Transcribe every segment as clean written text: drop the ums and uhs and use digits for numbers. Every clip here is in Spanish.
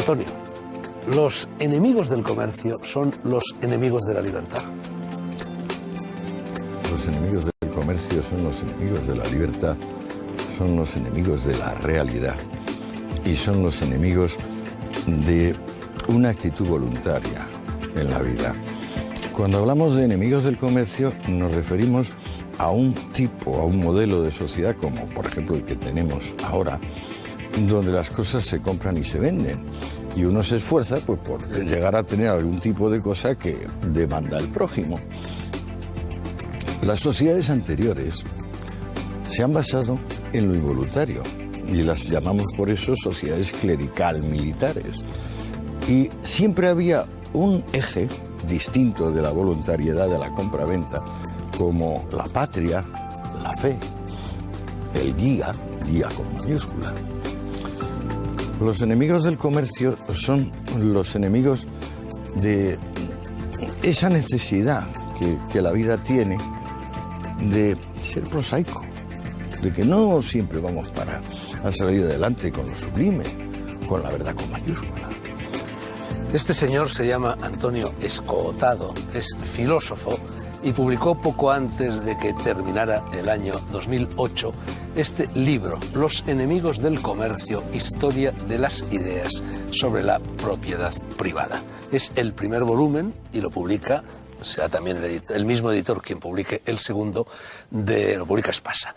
Antonio, los enemigos del comercio son los enemigos de la libertad. Los enemigos del comercio son los enemigos de la libertad, son los enemigos de la realidad y son los enemigos de una actitud voluntaria en la vida. Cuando hablamos de enemigos del comercio nos referimos a un tipo, a un modelo de sociedad como por ejemplo el que tenemos ahora, donde las cosas se compran y se venden y uno se esfuerza pues por llegar a tener algún tipo de cosa que demanda el prójimo. Las sociedades anteriores se han basado en lo involuntario y las llamamos por eso sociedades clerical-militares. Y siempre había un eje distinto de la voluntariedad de la compraventa, como la patria, la fe, el guía con mayúscula. Los enemigos del comercio son los enemigos de esa necesidad que la vida tiene de ser prosaico, de que no siempre vamos a salir adelante con lo sublime, con la verdad con mayúscula. Este señor se llama Antonio Escootado, es filósofo y publicó poco antes de que terminara el año 2008 este libro, Los enemigos del comercio, historia de las ideas sobre la propiedad privada. Es el primer volumen y lo publica, será también el mismo editor quien publique el segundo, lo publica Espasa.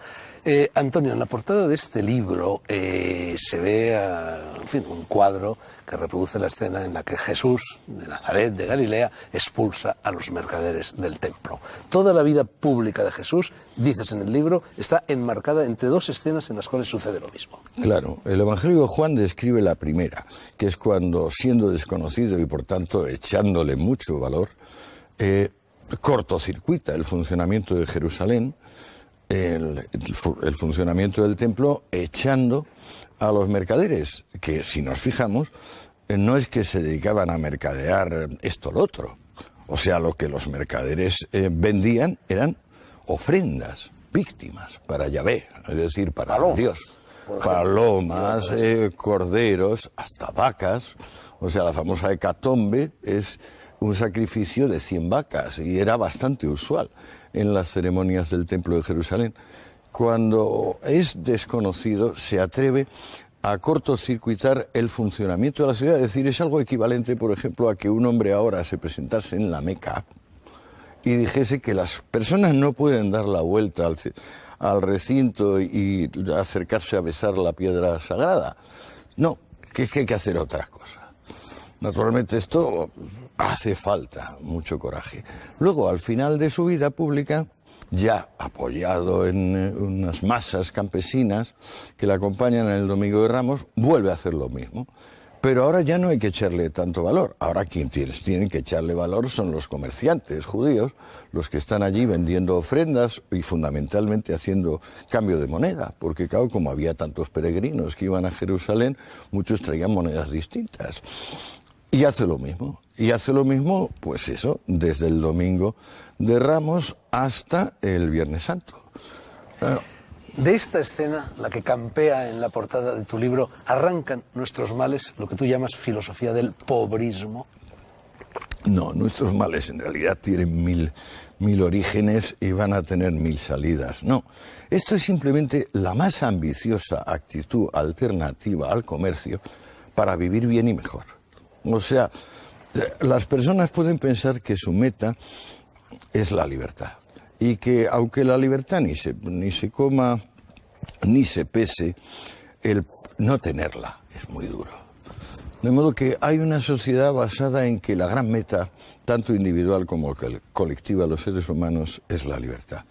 Antonio, en la portada de este libro se ve, en fin, un cuadro que reproduce la escena en la que Jesús de Nazaret, de Galilea, expulsa a los mercaderes del templo. Toda la vida pública de Jesús, dices en el libro, está enmarcada entre dos escenas en las cuales sucede lo mismo. Claro, el Evangelio de Juan describe la primera, que es cuando, siendo desconocido y por tanto echándole mucho valor, cortocircuita el funcionamiento de Jerusalén, el funcionamiento del templo, echando a los mercaderes, que si nos fijamos, no es que se dedicaban a mercadear esto o lo otro. O sea, lo que los mercaderes vendían eran ofrendas, víctimas para Yahvé, es decir, para Dios. Palomas, corderos, hasta vacas. O sea, la famosa hecatombe es un sacrificio de 100 vacas y era bastante usual en las ceremonias del Templo de Jerusalén. Cuando es desconocido, se atreve a cortocircuitar el funcionamiento de la ciudad. Es decir, es algo equivalente, por ejemplo, a que un hombre ahora se presentase en la Meca y dijese que las personas no pueden dar la vuelta al recinto y acercarse a besar la piedra sagrada. No, que es que hay que hacer otras cosas. Naturalmente esto hace falta mucho coraje. Luego, al final de su vida pública, ya apoyado en unas masas campesinas que le acompañan en el Domingo de Ramos, vuelve a hacer lo mismo. Pero ahora ya no hay que echarle tanto valor. Ahora quienes tienen que echarle valor son los comerciantes judíos, los que están allí vendiendo ofrendas y fundamentalmente haciendo cambio de moneda. Porque claro, como había tantos peregrinos que iban a Jerusalén, muchos traían monedas distintas. Y hace lo mismo, pues eso, desde el Domingo de Ramos hasta el Viernes Santo. De esta escena, la que campea en la portada de tu libro, arrancan nuestros males, lo que tú llamas filosofía del pobrismo. No, nuestros males en realidad tienen mil orígenes y van a tener 1000 salidas. No, esto es simplemente la más ambiciosa actitud alternativa al comercio para vivir bien y mejor. O sea, las personas pueden pensar que su meta es la libertad y que aunque la libertad ni se coma ni se pese, el no tenerla es muy duro. De modo que hay una sociedad basada en que la gran meta, tanto individual como colectiva de los seres humanos, es la libertad.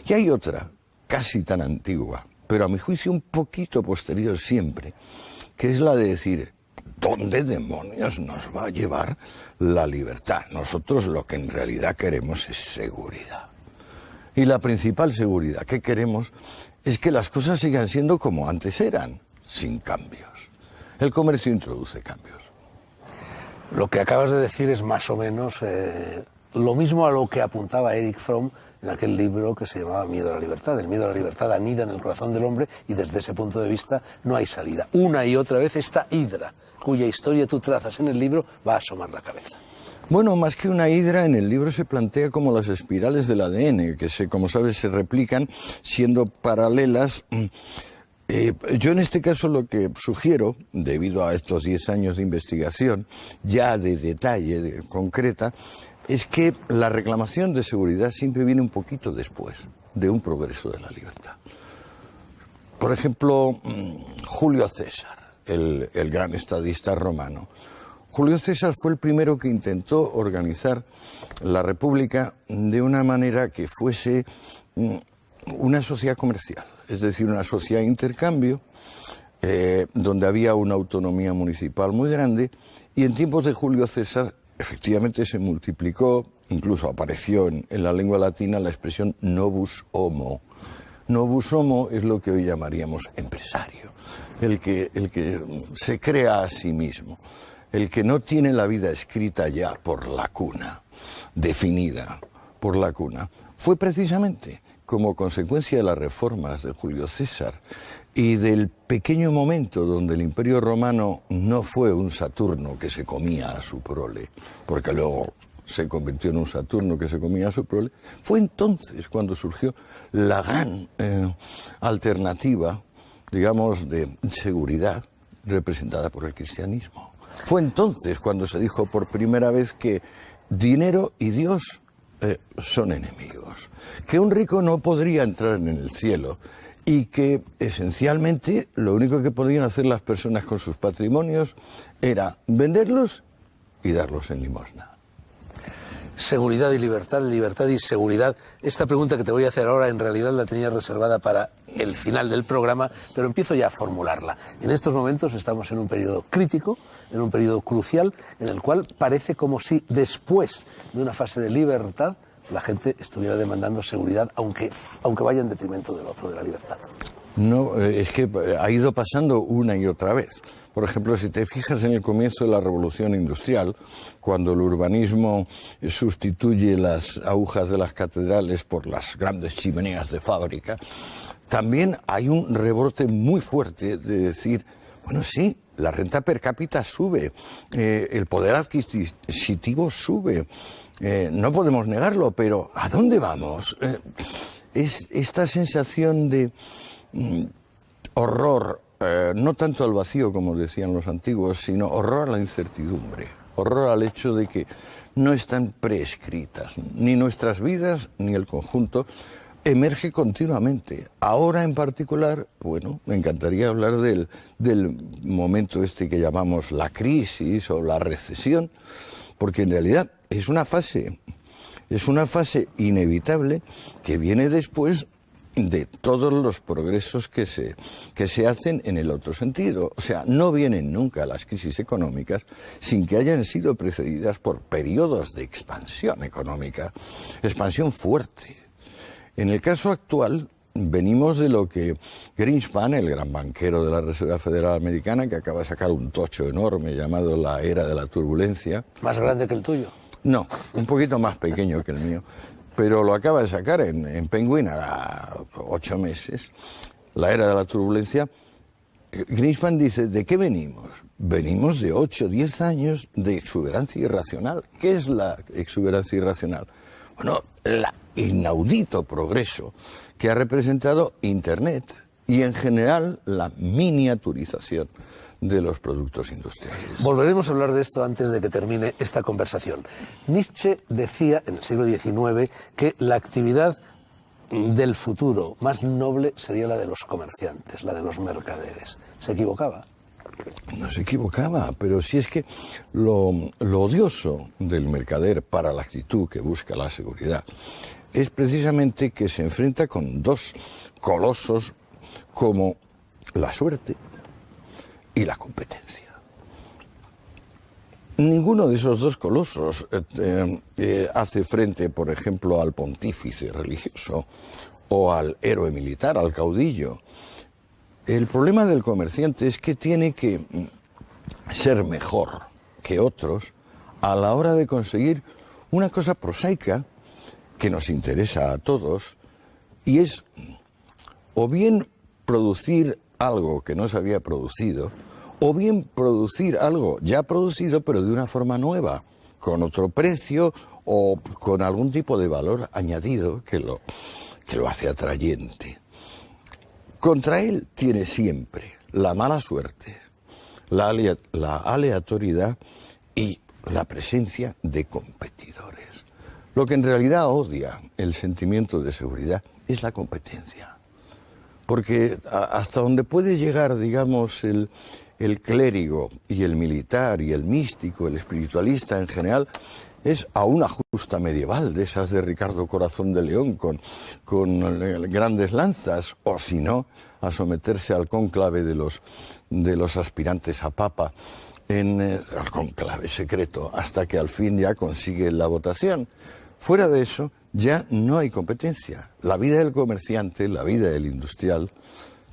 Y hay otra, casi tan antigua, pero a mi juicio un poquito posterior siempre, que es la de decir: ¿dónde demonios nos va a llevar la libertad? Nosotros lo que en realidad queremos es seguridad. Y la principal seguridad que queremos es que las cosas sigan siendo como antes eran, sin cambios. El comercio introduce cambios. Lo que acabas de decir es más o menos lo mismo a lo que apuntaba Erich Fromm en aquel libro que se llamaba Miedo a la libertad. El miedo a la libertad anida en el corazón del hombre y desde ese punto de vista no hay salida. Una y otra vez esta hidra, cuya historia tú trazas en el libro, va a asomar la cabeza. Bueno, más que una hidra, en el libro se plantea como las espirales del ADN, que como sabes se replican siendo paralelas. Yo en este caso lo que sugiero, debido a estos 10 años de investigación, ya de detalle, concreta, es que la reclamación de seguridad siempre viene un poquito después de un progreso de la libertad. Por ejemplo, Julio César, el gran estadista romano. Julio César fue el primero que intentó organizar la República de una manera que fuese una sociedad comercial, es decir, una sociedad de intercambio, donde había una autonomía municipal muy grande, y en tiempos de Julio César efectivamente se multiplicó, incluso apareció en la lengua latina la expresión novus homo. Novus homo es lo que hoy llamaríamos empresario, el que se crea a sí mismo, el que no tiene la vida escrita ya por la cuna, definida por la cuna. Fue precisamente como consecuencia de las reformas de Julio César y del pequeño momento donde el Imperio Romano no fue un Saturno que se comía a su prole, porque luego se convirtió en un Saturno que se comía a su prole, fue entonces cuando surgió la gran alternativa, digamos, de seguridad representada por el cristianismo. Fue entonces cuando se dijo por primera vez que dinero y Dios son enemigos, que un rico no podría entrar en el cielo y que esencialmente lo único que podían hacer las personas con sus patrimonios era venderlos y darlos en limosna. Seguridad y libertad, libertad y seguridad. Esta pregunta que te voy a hacer ahora en realidad la tenía reservada para el final del programa, pero empiezo ya a formularla. En estos momentos estamos en un periodo crítico, en un periodo crucial, en el cual parece como si después de una fase de libertad la gente estuviera demandando seguridad, aunque vaya en detrimento del otro, de la libertad. No, es que ha ido pasando una y otra vez. Por ejemplo, si te fijas en el comienzo de la Revolución Industrial, cuando el urbanismo sustituye las agujas de las catedrales por las grandes chimeneas de fábrica, también hay un rebrote muy fuerte de decir, bueno, sí, la renta per cápita sube, el poder adquisitivo sube, no podemos negarlo, pero ¿a dónde vamos? Es esta sensación de horror, no tanto al vacío, como decían los antiguos, sino horror a la incertidumbre, horror al hecho de que no están prescritas ni nuestras vidas ni el conjunto, emerge continuamente. Ahora en particular, bueno, me encantaría hablar del momento este que llamamos la crisis o la recesión, porque en realidad es una fase inevitable que viene después de todos los progresos que se hacen en el otro sentido. O sea, no vienen nunca las crisis económicas sin que hayan sido precedidas por periodos de expansión económica, expansión fuerte. En el caso actual, venimos de lo que Greenspan, el gran banquero de la Reserva Federal Americana, que acaba de sacar un tocho enorme llamado la era de la turbulencia. ¿Más grande que el tuyo? No, un poquito más pequeño que el mío. Pero lo acaba de sacar en Penguin a 8 meses, la era de la turbulencia. Greenspan dice, ¿de qué venimos? Venimos de 8 o 10 años de exuberancia irracional. ¿Qué es la exuberancia irracional? Bueno, el inaudito progreso que ha representado Internet y en general la miniaturización de los productos industriales. Volveremos a hablar de esto antes de que termine esta conversación. Nietzsche decía en el siglo XIX que la actividad del futuro más noble sería la de los comerciantes, la de los mercaderes. ¿Se equivocaba? No se equivocaba, pero si es que lo odioso del mercader para la actitud que busca la seguridad es precisamente que se enfrenta con dos colosos como la suerte y la competencia. Ninguno de esos dos colosos hace frente, por ejemplo, al pontífice religioso o al héroe militar, al caudillo. El problema del comerciante es que tiene que ser mejor que otros a la hora de conseguir una cosa prosaica que nos interesa a todos, y es o bien producir algo que no se había producido, o bien producir algo ya producido pero de una forma nueva, con otro precio o con algún tipo de valor añadido que lo hace atrayente. Contra él tiene siempre la mala suerte, la aleatoriedad y la presencia de competidores. Lo que en realidad odia el sentimiento de seguridad es la competencia. Porque hasta donde puede llegar, digamos, el clérigo y el militar y el místico, el espiritualista en general, es a una justa medieval, de esas de Ricardo Corazón de León, con grandes lanzas, o si no, a someterse al cónclave de los aspirantes a papa, al cónclave secreto, hasta que al fin ya consigue la votación. Fuera de eso, ya no hay competencia. La vida del comerciante, la vida del industrial.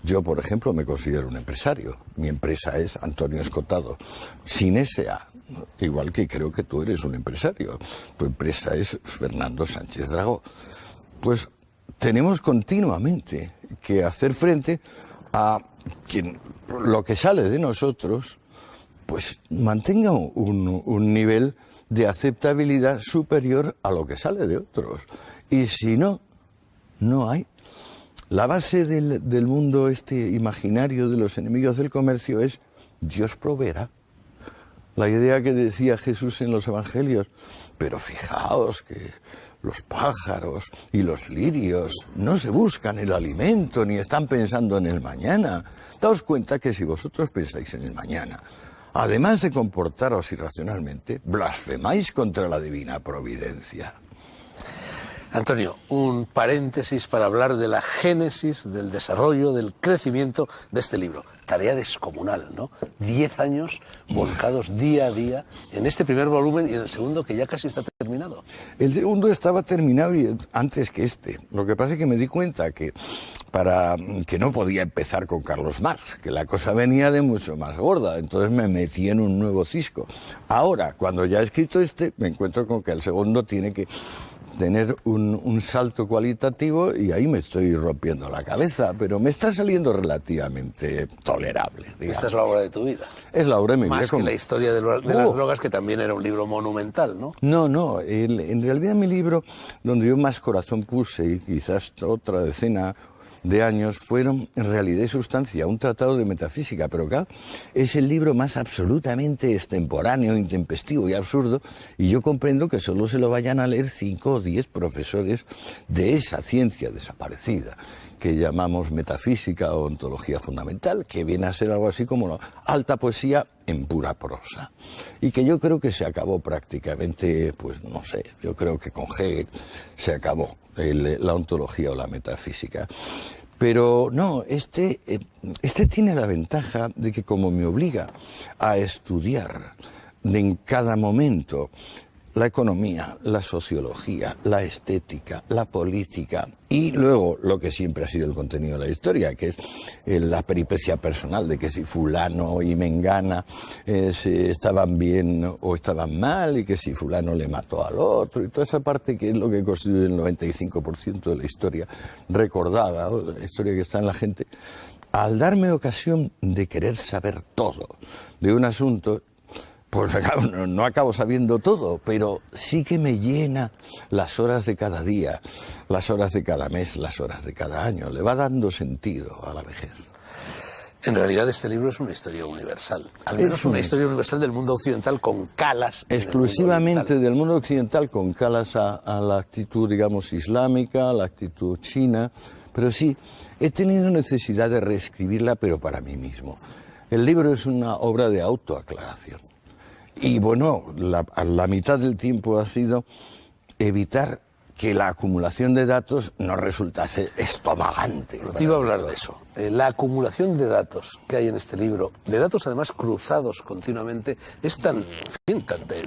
Yo, por ejemplo, me considero un empresario. Mi empresa es Antonio Escotado, sin S.A., igual que creo que tú eres un empresario. Tu empresa es Fernando Sánchez Dragó. Pues tenemos continuamente que hacer frente a que lo que sale de nosotros pues mantenga un nivel de aceptabilidad superior a lo que sale de otros. Y si no, no hay. La base del mundo imaginario de los enemigos del comercio es Dios proveerá. La idea que decía Jesús en los evangelios, pero fijaos que los pájaros y los lirios no se buscan el alimento ni están pensando en el mañana. Daos cuenta que si vosotros pensáis en el mañana, además de comportaros irracionalmente, blasfemáis contra la divina providencia. Antonio, un paréntesis para hablar de la génesis, del desarrollo, del crecimiento de este libro. Tarea descomunal, ¿no? 10 años volcados día a día en este primer volumen y en el segundo que ya casi está terminado. El segundo estaba terminado antes que este. Lo que pasa es que me di cuenta que no podía empezar con Carlos Marx, que la cosa venía de mucho más gorda, entonces me metí en un nuevo cisco. Ahora, cuando ya he escrito me encuentro con que el segundo tiene que tener un salto cualitativo y ahí me estoy rompiendo la cabeza, pero me está saliendo relativamente tolerable, digamos. Esta es la obra de tu vida. Es la obra de mi vida. Más que la historia de las drogas, que también era un libro monumental, ¿no? No, en realidad mi libro, donde yo más corazón puse, y quizás otra decena de años, fueron en realidad y sustancia un tratado de metafísica, pero claro, es el libro más absolutamente extemporáneo, intempestivo y absurdo, y yo comprendo que solo se lo vayan a leer 5 o 10 profesores de esa ciencia desaparecida que llamamos metafísica o ontología fundamental, que viene a ser algo así como la alta poesía en pura prosa, y que yo creo que se acabó prácticamente, pues no sé, yo creo que con Hegel se acabó la ontología o la metafísica. Pero no, este tiene la ventaja de que como me obliga a estudiar en cada momento la economía, la sociología, la estética, la política y luego lo que siempre ha sido el contenido de la historia, que es la peripecia personal de que si fulano y mengana estaban bien o estaban mal y que si fulano le mató al otro y toda esa parte que es lo que constituye el 95% de la historia recordada, o de la historia que está en la gente, al darme ocasión de querer saber todo de un asunto, pues no acabo sabiendo todo, pero sí que me llena las horas de cada día, las horas de cada mes, las horas de cada año. Le va dando sentido a la vejez. En realidad este libro es una historia universal, al menos una historia universal del mundo occidental con calas. Exclusivamente del mundo occidental con calas a la actitud, digamos, islámica, a la actitud china, pero sí, he tenido necesidad de reescribirla, pero para mí mismo. El libro es una obra de autoaclaración. Y bueno, la mitad del tiempo ha sido evitar que la acumulación de datos no resultase estomagante. Te iba a hablar de eso. La acumulación de datos que hay en este libro, de datos además cruzados continuamente, es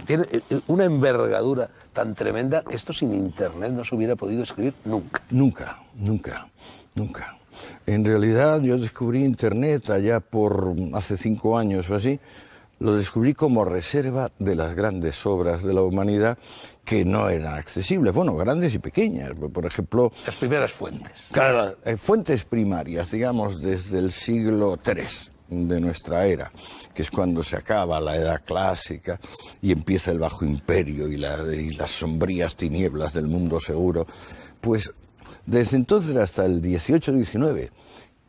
tiene una envergadura tan tremenda que esto sin Internet no se hubiera podido escribir nunca. Nunca. En realidad yo descubrí Internet allá por hace 5 años o así, lo descubrí como reserva de las grandes obras de la humanidad que no eran accesibles, bueno, grandes y pequeñas, por ejemplo... Las primeras fuentes. Claro, fuentes primarias, digamos, desde el siglo III de nuestra era, que es cuando se acaba la Edad Clásica y empieza el Bajo Imperio y las sombrías tinieblas del mundo seguro, pues desde entonces hasta el 18-19,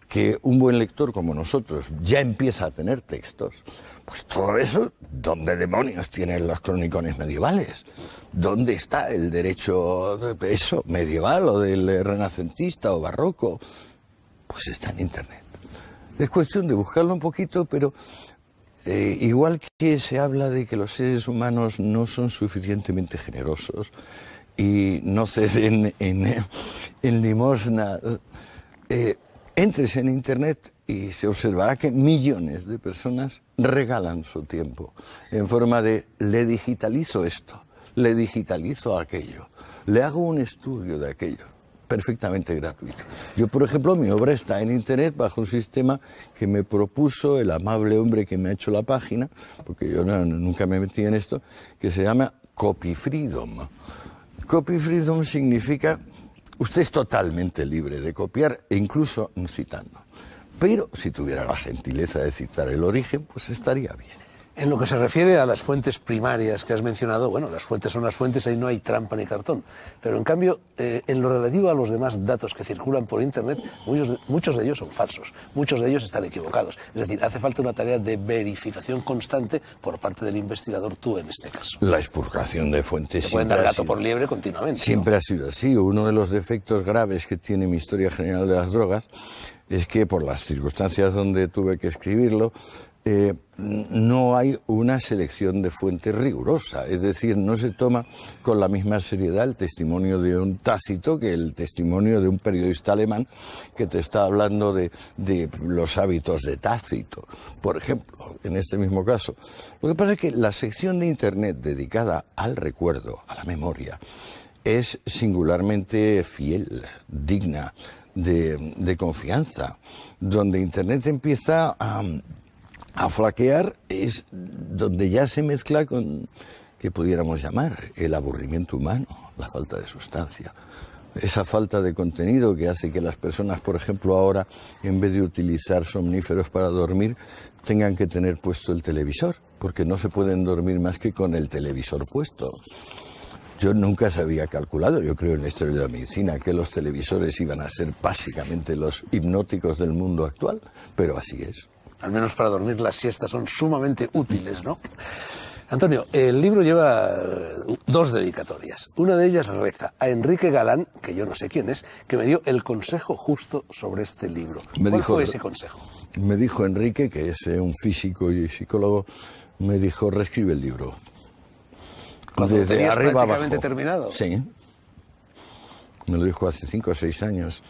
que un buen lector como nosotros ya empieza a tener textos, pues todo eso, ¿dónde demonios tienen los cronicones medievales? ¿Dónde está el derecho eso medieval o del renacentista o barroco? Pues está en Internet. Es cuestión de buscarlo un poquito, pero igual que se habla de que los seres humanos no son suficientemente generosos y no ceden en limosna, entres en Internet y se observará que millones de personas regalan su tiempo en forma de le digitalizo esto, le digitalizo aquello, le hago un estudio de aquello, perfectamente gratuito. Yo, por ejemplo, mi obra está en Internet bajo un sistema que me propuso el amable hombre que me ha hecho la página, porque yo nunca me metí en esto, que se llama Copy Freedom. Copy Freedom significa usted es totalmente libre de copiar e incluso no citando. Pero si tuviera la gentileza de citar el origen, pues estaría bien. En lo que se refiere a las fuentes primarias que has mencionado, bueno, las fuentes son las fuentes, ahí no hay trampa ni cartón. Pero en cambio, en lo relativo a los demás datos que circulan por Internet, muchos de ellos son falsos, muchos de ellos están equivocados. Es decir, hace falta una tarea de verificación constante por parte del investigador, tú en este caso. La expurgación de fuentes se pueden dar gato por liebre continuamente. Siempre ha sido así. Uno de los defectos graves que tiene mi historia general de las drogas es que por las circunstancias donde tuve que escribirlo, no hay una selección de fuentes rigurosa, es decir, no se toma con la misma seriedad el testimonio de un Tácito que el testimonio de un periodista alemán que te está hablando de los hábitos de Tácito, por ejemplo, en este mismo caso. Lo que pasa es que la sección de Internet dedicada al recuerdo, a la memoria, es singularmente fiel, digna de confianza. Donde Internet empieza a flaquear es donde ya se mezcla con, que pudiéramos llamar, el aburrimiento humano, la falta de sustancia. Esa falta de contenido que hace que las personas, por ejemplo, ahora, en vez de utilizar somníferos para dormir, tengan que tener puesto el televisor, porque no se pueden dormir más que con el televisor puesto. Yo nunca se había calculado, yo creo en la historia de la medicina, que los televisores iban a ser básicamente los hipnóticos del mundo actual, pero así es. Al menos para dormir las siestas son sumamente útiles, ¿no? Antonio, el libro lleva dos dedicatorias. Una de ellas reza a Enrique Galán, que yo no sé quién es, que me dio el consejo justo sobre este libro. ¿Cuál fue ese consejo? Me dijo Enrique, que es un físico y psicólogo, me dijo, reescribe el libro. ¿Cuando lo tenías prácticamente terminado? Sí. Me lo dijo hace 5 o 6 años.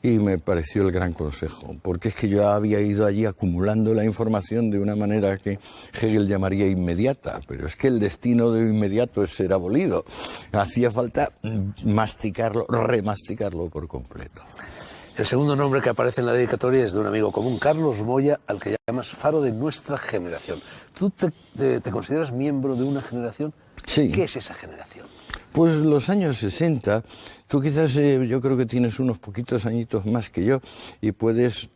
Y me pareció el gran consejo, porque es que yo había ido allí acumulando la información de una manera que Hegel llamaría inmediata, pero es que el destino de lo inmediato es ser abolido. Hacía falta masticarlo, remasticarlo por completo. El segundo nombre que aparece en la dedicatoria es de un amigo común, Carlos Moya, al que llamas faro de nuestra generación. ¿Tú te consideras miembro de una generación? Sí. ¿Qué es esa generación? Pues los años 60, tú quizás yo creo que tienes unos poquitos añitos más que yo y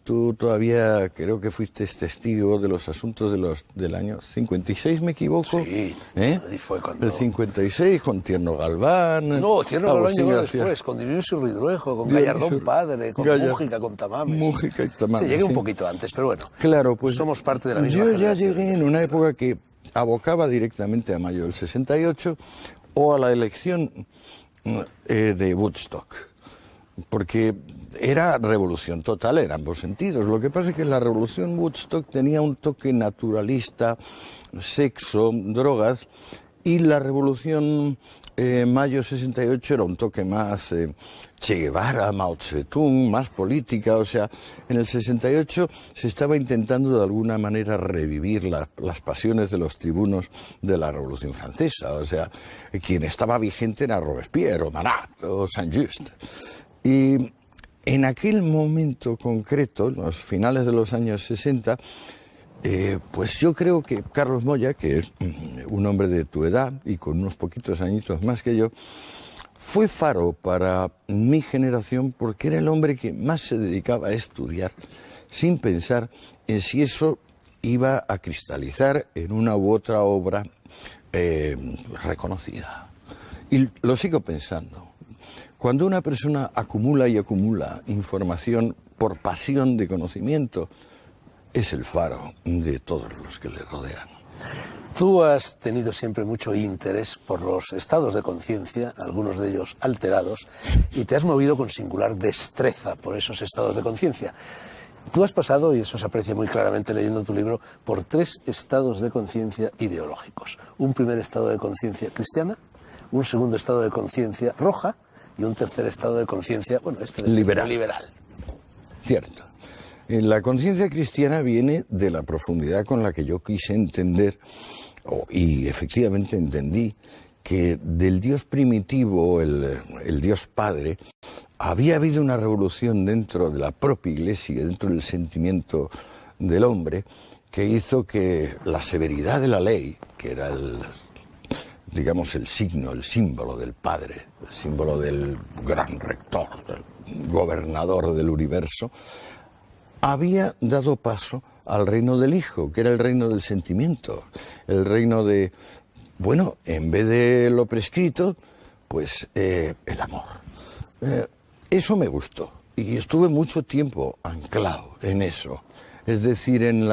tú todavía creo que fuiste testigo de los asuntos del año 56, ¿me equivoco? Sí, ahí fue cuando... El 56 con Tierno Galván... No, Tierno Galván llegó después, con Dionisio Ridruejo, con Gallardón Padre, con Mújica, con Tamames. Mújica y Tamames. Sí, llegué un poquito antes, pero bueno, claro, pues somos parte de la misma generación. generación. Yo ya llegué en una época que abocaba directamente a mayo del 68 o a la elección de Woodstock, porque era revolución total en ambos sentidos. Lo que pasa es que la revolución Woodstock tenía un toque naturalista, sexo, drogas, y la revolución mayo 68 era un toque más Che Guevara, Mao Zedong, más política. O sea, en el 68 se estaba intentando de alguna manera revivir las pasiones de los tribunos de la Revolución Francesa. O sea, quien estaba vigente era Robespierre, o Marat, o Saint-Just. Y en aquel momento concreto, los finales de los años 60, Pues yo creo que Carlos Moya, que es un hombre de tu edad y con unos poquitos añitos más que yo, fue faro para mi generación porque era el hombre que más se dedicaba a estudiar sin pensar en si eso iba a cristalizar en una u otra obra reconocida. Y lo sigo pensando. Cuando una persona acumula y acumula información por pasión de conocimiento, es el faro de todos los que le rodean. Tú has tenido siempre mucho interés por los estados de conciencia, algunos de ellos alterados, y te has movido con singular destreza por esos estados de conciencia. Tú has pasado, y eso se aprecia muy claramente leyendo tu libro, por 3 estados de conciencia ideológicos. Un primer estado de conciencia cristiana, un segundo estado de conciencia roja y un tercer estado de conciencia, bueno, liberal. Cierto. La conciencia cristiana viene de la profundidad con la que yo quise entender, y efectivamente entendí, que del Dios primitivo, el Dios Padre, había habido una revolución dentro de la propia Iglesia, dentro del sentimiento del hombre, que hizo que la severidad de la ley, que era digamos, el signo, el símbolo del Padre, el símbolo del gran rector, del gobernador del universo, había dado paso al reino del Hijo, que era el reino del sentimiento, el reino de, bueno, en vez de lo prescrito, pues el amor. Eso me gustó y estuve mucho tiempo anclado en eso, es decir, en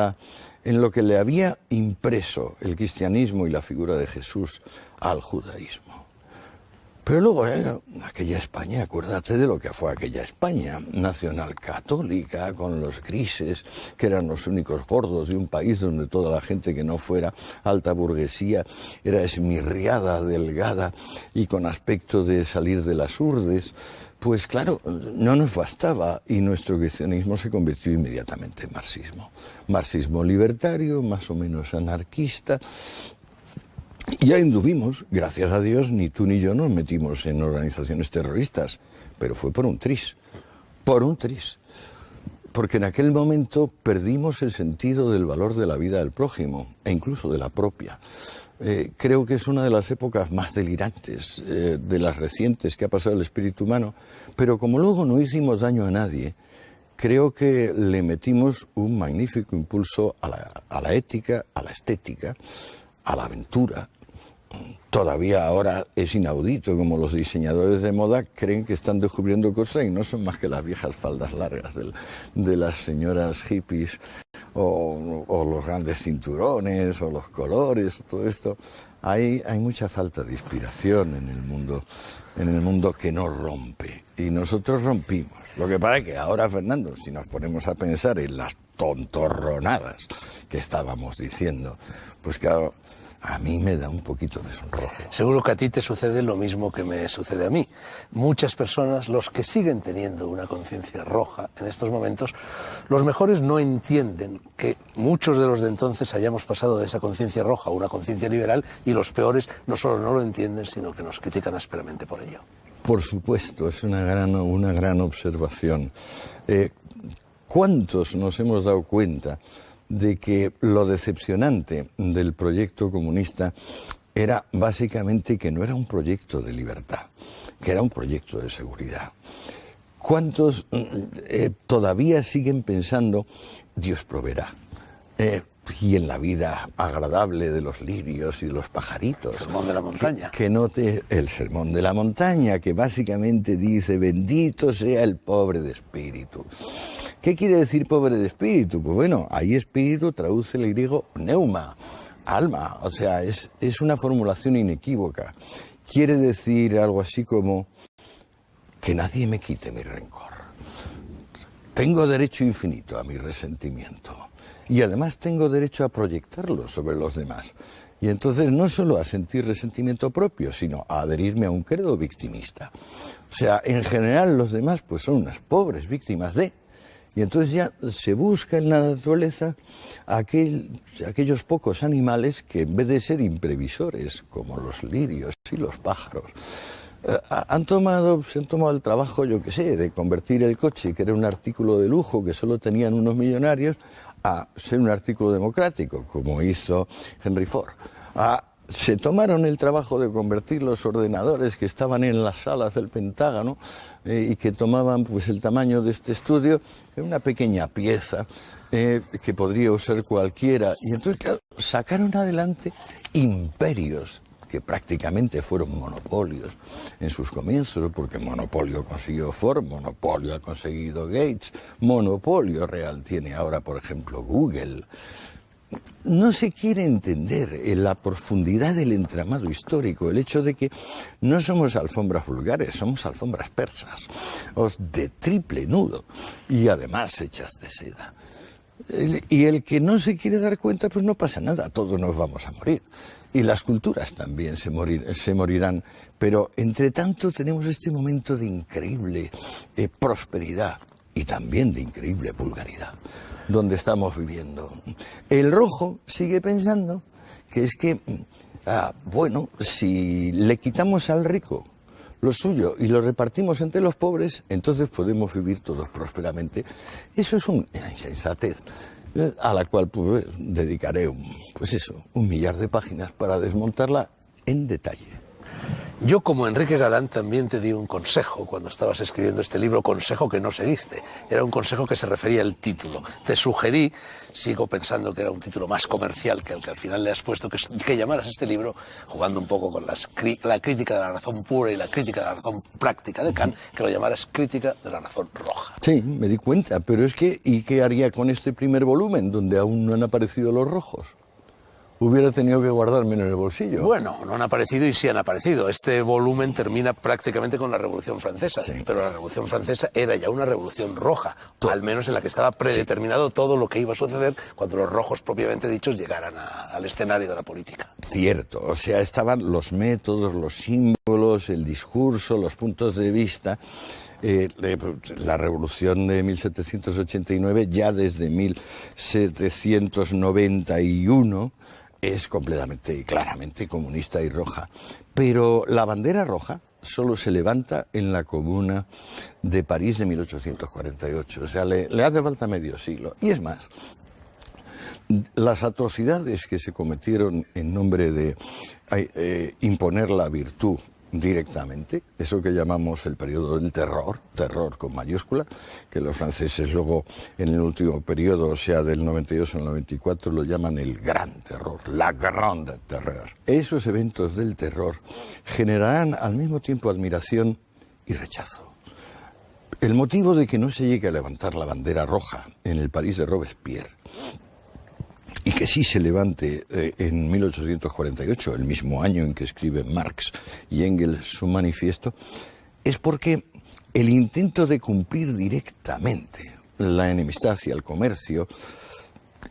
lo que le había impreso el cristianismo y la figura de Jesús al judaísmo. Pero luego aquella España, acuérdate de lo que fue aquella España nacional católica, con los grises, que eran los únicos gordos de un país donde toda la gente que no fuera alta burguesía era esmirriada, delgada y con aspecto de salir de las urdes. Pues claro, no nos bastaba y nuestro cristianismo se convirtió inmediatamente en marxismo. Marxismo libertario, más o menos anarquista. Y ahí anduvimos, gracias a Dios, ni tú ni yo nos metimos en organizaciones terroristas, pero fue por un tris, porque en aquel momento perdimos el sentido del valor de la vida del prójimo, e incluso de la propia. Creo que es una de las épocas más delirantes, de las recientes que ha pasado el espíritu humano, pero como luego no hicimos daño a nadie, creo que le metimos un magnífico impulso a la ética, a la estética, a la aventura. Todavía ahora es inaudito como los diseñadores de moda creen que están descubriendo cosas y no son más que las viejas faldas largas de las señoras hippies o los grandes cinturones o los colores, todo esto. Hay mucha falta de inspiración en el mundo que no rompe y nosotros rompimos. Lo que pasa es que ahora, Fernando, si nos ponemos a pensar en las tontorronadas que estábamos diciendo, pues claro, a mí me da un poquito de sonrojo. Seguro que a ti te sucede lo mismo que me sucede a mí. Muchas personas, los que siguen teniendo una conciencia roja en estos momentos, los mejores no entienden que muchos de los de entonces hayamos pasado de esa conciencia roja a una conciencia liberal, y los peores no solo no lo entienden, sino que nos critican ásperamente por ello. Por supuesto, es una gran observación. ¿Cuántos nos hemos dado cuenta de que lo decepcionante del proyecto comunista era básicamente que no era un proyecto de libertad, que era un proyecto de seguridad? ¿Cuántos todavía siguen pensando Dios proveerá? Y en la vida agradable de los lirios y de los pajaritos. El sermón de la montaña. El sermón de la montaña, que básicamente dice: bendito sea el pobre de espíritu. ¿Qué quiere decir pobre de espíritu? Pues bueno, ahí espíritu traduce el griego pneuma, alma, o sea, es una formulación inequívoca. Quiere decir algo así como que nadie me quite mi rencor. Tengo derecho infinito a mi resentimiento y además tengo derecho a proyectarlo sobre los demás. Y entonces no solo a sentir resentimiento propio, sino a adherirme a un credo victimista. O sea, en general los demás pues son unas pobres víctimas de... Y entonces ya se busca en la naturaleza aquellos pocos animales que, en vez de ser imprevisores, como los lirios y los pájaros, se han tomado el trabajo, yo qué sé, de convertir el coche, que era un artículo de lujo que solo tenían unos millonarios, a ser un artículo democrático, como hizo Henry Ford, se tomaron el trabajo de convertir los ordenadores que estaban en las salas del Pentágono y que tomaban pues el tamaño de este estudio en una pequeña pieza que podría usar cualquiera. Y entonces, claro, sacaron adelante imperios que prácticamente fueron monopolios en sus comienzos, porque monopolio consiguió Ford, monopolio ha conseguido Gates, monopolio real tiene ahora, por ejemplo, Google. No se quiere entender en la profundidad del entramado histórico, el hecho de que no somos alfombras vulgares, somos alfombras persas, de triple nudo y además hechas de seda. Y el que no se quiere dar cuenta, pues no pasa nada, todos nos vamos a morir. Y las culturas también se morirán. Pero entre tanto tenemos este momento de increíble prosperidad y también de increíble vulgaridad, donde estamos viviendo. El rojo sigue pensando que es que, bueno, si le quitamos al rico lo suyo y lo repartimos entre los pobres, entonces podemos vivir todos prósperamente. Eso es una insensatez a la cual pues, dedicaré un millar de páginas para desmontarla en detalle. Yo, como Enrique Galán, también te di un consejo cuando estabas escribiendo este libro, consejo que no seguiste. Era un consejo que se refería al título. Te sugerí, sigo pensando que era un título más comercial que el que al final le has puesto, que llamaras este libro, jugando un poco con la crítica de la razón pura y la crítica de la razón práctica de Kant, que lo llamaras crítica de la razón roja. Sí, me di cuenta, pero es que, ¿y qué haría con este primer volumen, donde aún no han aparecido los rojos? Hubiera tenido que guardármelo en el bolsillo. Bueno, no han aparecido y sí han aparecido. Este volumen termina prácticamente con la Revolución Francesa, sí. Pero la Revolución Francesa era ya una revolución roja, al menos en la que estaba predeterminado todo lo que iba a suceder cuando los rojos propiamente dichos llegaran al escenario de la política. Cierto, o sea, estaban los métodos, los símbolos, el discurso, los puntos de vista. La revolución de 1789, ya desde 1791, es completamente y claramente comunista y roja. Pero la bandera roja solo se levanta en la Comuna de París de 1848. O sea, le hace falta medio siglo. Y es más, las atrocidades que se cometieron en nombre de imponer la virtud directamente, eso que llamamos el periodo del terror, terror con mayúscula, que los franceses luego en el último periodo, o sea del 92 al 94, lo llaman el gran terror, la grande terror. Esos eventos del terror generarán al mismo tiempo admiración y rechazo. El motivo de que no se llegue a levantar la bandera roja en el París de Robespierre y que sí se levante en 1848, el mismo año en que escriben Marx y Engels su manifiesto, es porque el intento de cumplir directamente la enemistad hacia el comercio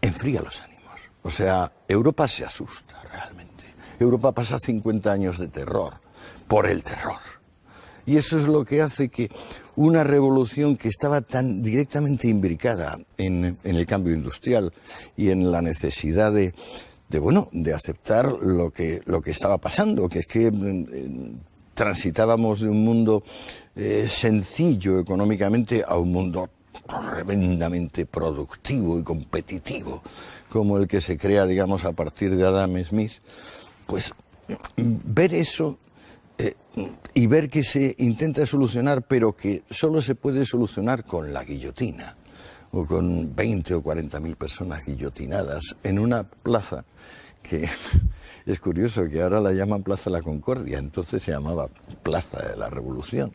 enfría los ánimos. O sea, Europa se asusta realmente. Europa pasa 50 años de terror por el terror. Y eso es lo que hace que una revolución que estaba tan directamente imbricada en el cambio industrial y en la necesidad de aceptar lo que estaba pasando, que es que transitábamos de un mundo sencillo económicamente a un mundo tremendamente productivo y competitivo, como el que se crea, digamos, a partir de Adam Smith, pues ver eso y ver que se intenta solucionar, pero que solo se puede solucionar con la guillotina, o con 20 o 40.000 personas guillotinadas en una plaza que es curioso que ahora la llaman Plaza de la Concordia, entonces se llamaba Plaza de la Revolución,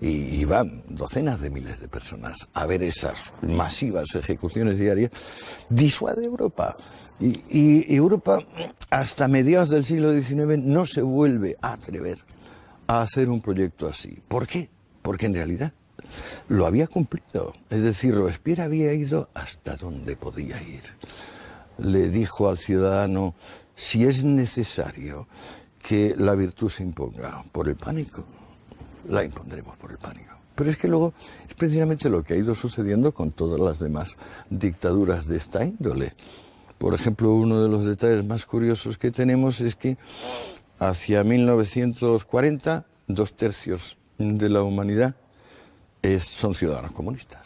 y van docenas de miles de personas a ver esas masivas ejecuciones diarias. Disuade Europa. Y Europa, hasta mediados del siglo XIX, no se vuelve a atrever a hacer un proyecto así. ¿Por qué? Porque en realidad lo había cumplido. Es decir, Robespierre había ido hasta donde podía ir. Le dijo al ciudadano, si es necesario que la virtud se imponga por el pánico, la impondremos por el pánico. Pero es que luego es precisamente lo que ha ido sucediendo con todas las demás dictaduras de esta índole. Por ejemplo, uno de los detalles más curiosos que tenemos es que hacia 1940, 2/3 de la humanidad son ciudadanos comunistas.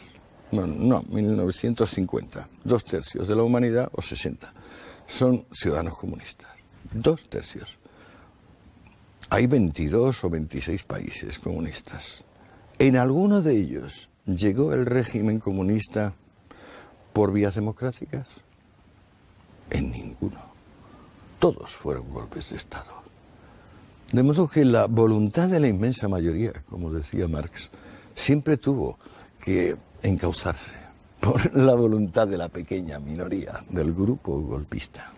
bueno, no, 1950, 2/3 de la humanidad, o 60, son ciudadanos comunistas. 2/3. Hay 22 o 26 países comunistas. En alguno de ellos llegó el régimen comunista por vías democráticas. En ninguno. Todos fueron golpes de Estado. De modo que la voluntad de la inmensa mayoría, como decía Marx, siempre tuvo que encauzarse por la voluntad de la pequeña minoría del grupo golpista.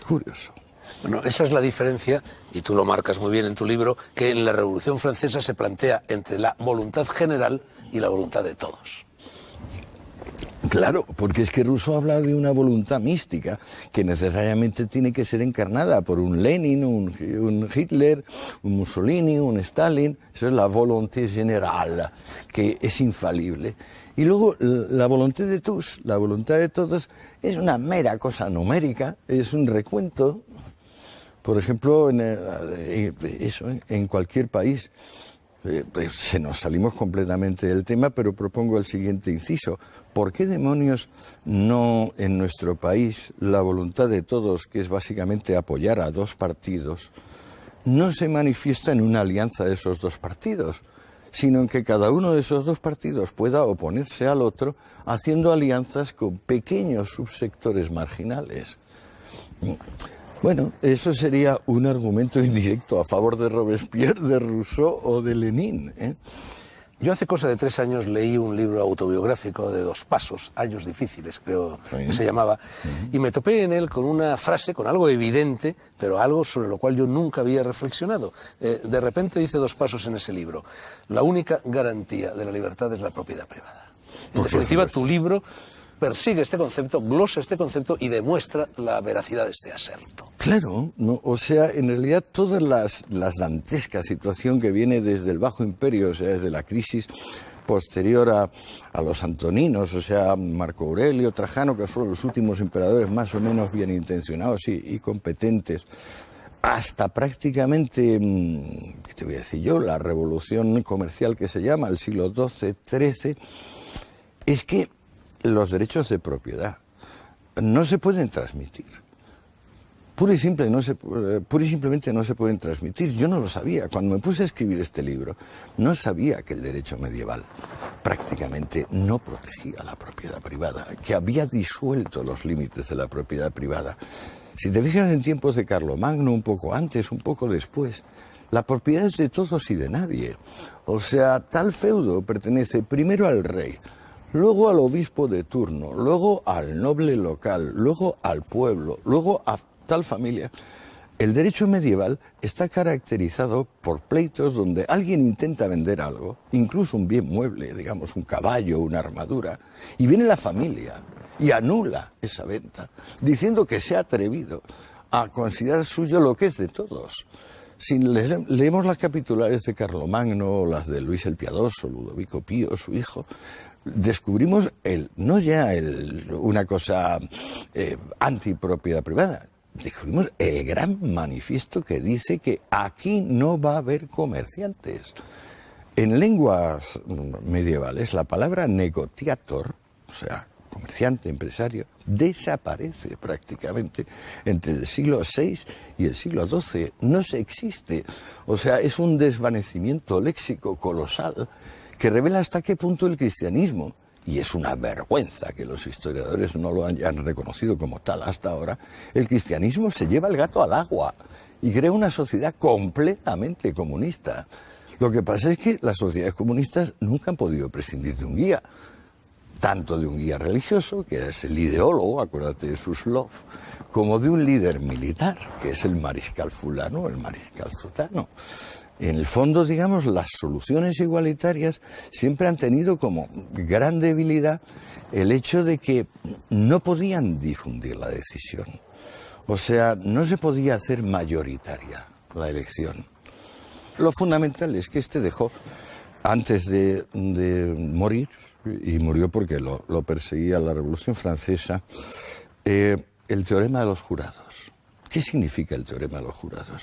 Curioso. Bueno, esa es la diferencia, y tú lo marcas muy bien en tu libro, que en la Revolución Francesa se plantea entre la voluntad general y la voluntad de todos. Claro, porque es que Rousseau habla de una voluntad mística que necesariamente tiene que ser encarnada por un Lenin, un Hitler, un Mussolini, un Stalin. Eso es la volonté general, que es infalible. Y luego la voluntad de tous, la voluntad de todos, es una mera cosa numérica, es un recuento. Por ejemplo, en cualquier país, se nos salimos completamente del tema, pero propongo el siguiente inciso. ¿Por qué demonios no en nuestro país la voluntad de todos, que es básicamente apoyar a dos partidos, no se manifiesta en una alianza de esos dos partidos, sino en que cada uno de esos dos partidos pueda oponerse al otro haciendo alianzas con pequeños subsectores marginales? Bueno, eso sería un argumento indirecto a favor de Robespierre, de Rousseau o de Lenin, ¿eh? Yo hace cosa de 3 años leí un libro autobiográfico de Dos Pasos, Años Difíciles, creo que se llamaba, y me topé en él con una frase, con algo evidente, pero algo sobre lo cual yo nunca había reflexionado. De repente dice Dos Pasos en ese libro: la única garantía de la libertad es la propiedad privada. En definitiva, tu libro persigue este concepto, glosa este concepto y demuestra la veracidad de este aserto. Claro, no, o sea, en realidad toda la dantesca situación que viene desde el Bajo Imperio, o sea, desde la crisis posterior a los antoninos, o sea, Marco Aurelio, Trajano, que fueron los últimos emperadores más o menos bien intencionados y competentes, hasta prácticamente, ¿qué te voy a decir yo?, la revolución comercial que se llama, el siglo XII, XIII, es que los derechos de propiedad no se pueden transmitir. Pura y simplemente no se pueden transmitir. Yo no lo sabía. Cuando me puse a escribir este libro, no sabía que el derecho medieval prácticamente no protegía la propiedad privada, que había disuelto los límites de la propiedad privada. Si te fijas en tiempos de Carlomagno, un poco antes, un poco después, la propiedad es de todos y de nadie. O sea, tal feudo pertenece primero al rey, luego al obispo de turno, luego al noble local, luego al pueblo, luego a tal familia. El derecho medieval está caracterizado por pleitos donde alguien intenta vender algo, incluso un bien mueble, digamos un caballo, una armadura, y viene la familia y anula esa venta, diciendo que se ha atrevido a considerar suyo lo que es de todos. Si leemos las capitulares de Carlomagno, las de Luis el Piadoso, Ludovico Pío, su hijo, descubrimos no ya una cosa antipropiedad privada, descubrimos el gran manifiesto que dice que aquí no va a haber comerciantes. En lenguas medievales la palabra negotiator, o sea, comerciante, empresario, desaparece prácticamente entre el siglo VI y el siglo XII. No se existe. O sea, es un desvanecimiento léxico colosal que revela hasta qué punto el cristianismo, y es una vergüenza que los historiadores no lo hayan reconocido como tal hasta ahora, el cristianismo se lleva el gato al agua y crea una sociedad completamente comunista. Lo que pasa es que las sociedades comunistas nunca han podido prescindir de un guía, tanto de un guía religioso, que es el ideólogo, acuérdate de Suslov, como de un líder militar, que es el mariscal fulano, el mariscal sutano. En el fondo, digamos, las soluciones igualitarias siempre han tenido como gran debilidad el hecho de que no podían difundir la decisión. O sea, no se podía hacer mayoritaria la elección. Lo fundamental es que este dejó, antes de morir, y murió porque lo perseguía la Revolución Francesa, el teorema de los jurados. ¿Qué significa el teorema de los jurados?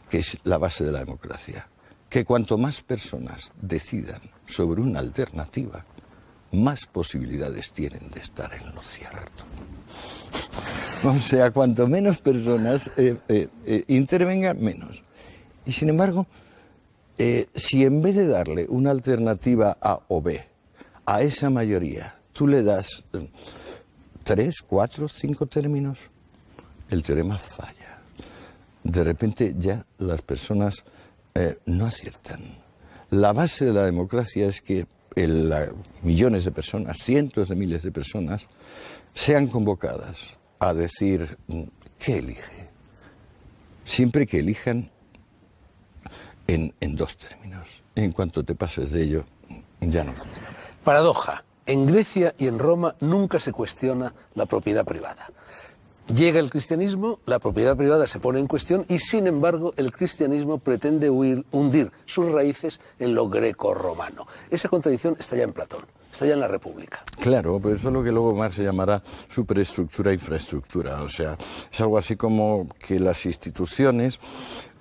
Que es la base de la democracia, que cuanto más personas decidan sobre una alternativa, más posibilidades tienen de estar en lo cierto. O sea, cuanto menos personas intervengan, menos. Y sin embargo, si en vez de darle una alternativa A o B a esa mayoría, tú le das 3, 4, 5 términos, el teorema falla. De repente ya las personas no aciertan. La base de la democracia es que millones de personas, cientos de miles de personas, sean convocadas a decir ¿qué elige? Siempre que elijan en 2 términos. En cuanto te pases de ello, ya no. Paradoja. En Grecia y en Roma nunca se cuestiona la propiedad privada. Llega el cristianismo, la propiedad privada se pone en cuestión y, sin embargo, el cristianismo pretende hundir sus raíces en lo greco-romano. Esa contradicción está ya en Platón, está ya en la República. Claro, pero eso es lo que luego Marx llamará superestructura e infraestructura. O sea, es algo así como que las instituciones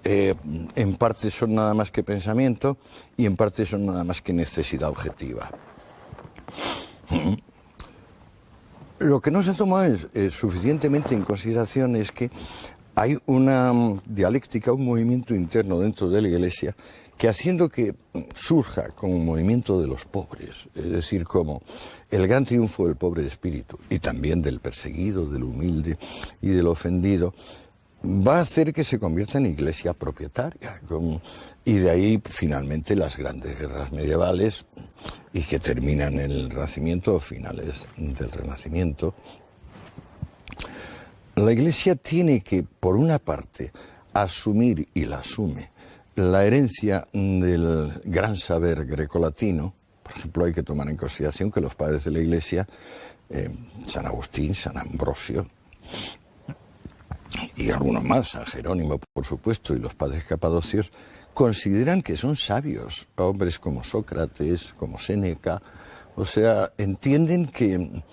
en parte son nada más que pensamiento y en parte son nada más que necesidad objetiva. Lo que no se toma suficientemente en consideración es que hay una dialéctica, un movimiento interno dentro de la Iglesia que haciendo que surja como un movimiento de los pobres, es decir, como el gran triunfo del pobre de espíritu y también del perseguido, del humilde y del ofendido, va a hacer que se convierta en iglesia propietaria. Y de ahí finalmente las grandes guerras medievales y que terminan en el Renacimiento o finales del Renacimiento. La Iglesia tiene que, por una parte, asumir, y la asume, la herencia del gran saber grecolatino. Por ejemplo, hay que tomar en consideración que los padres de la Iglesia, San Agustín, San Ambrosio, y algunos más, San Jerónimo, por supuesto, y los padres capadocios, consideran que son sabios, hombres como Sócrates, como Séneca. O sea, entienden que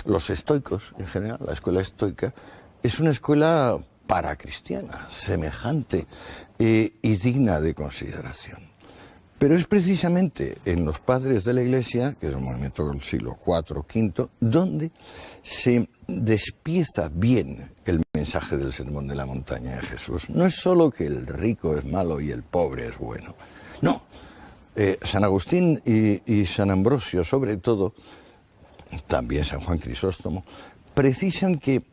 los estoicos, en general, la escuela estoica, es una escuela paracristiana, semejante y digna de consideración. Pero es precisamente en los padres de la Iglesia, que es un movimiento del siglo IV o V, donde se despieza bien el mensaje del Sermón de la Montaña de Jesús. No es solo que el rico es malo y el pobre es bueno. No. San Agustín y San Ambrosio, sobre todo, también San Juan Crisóstomo, precisan que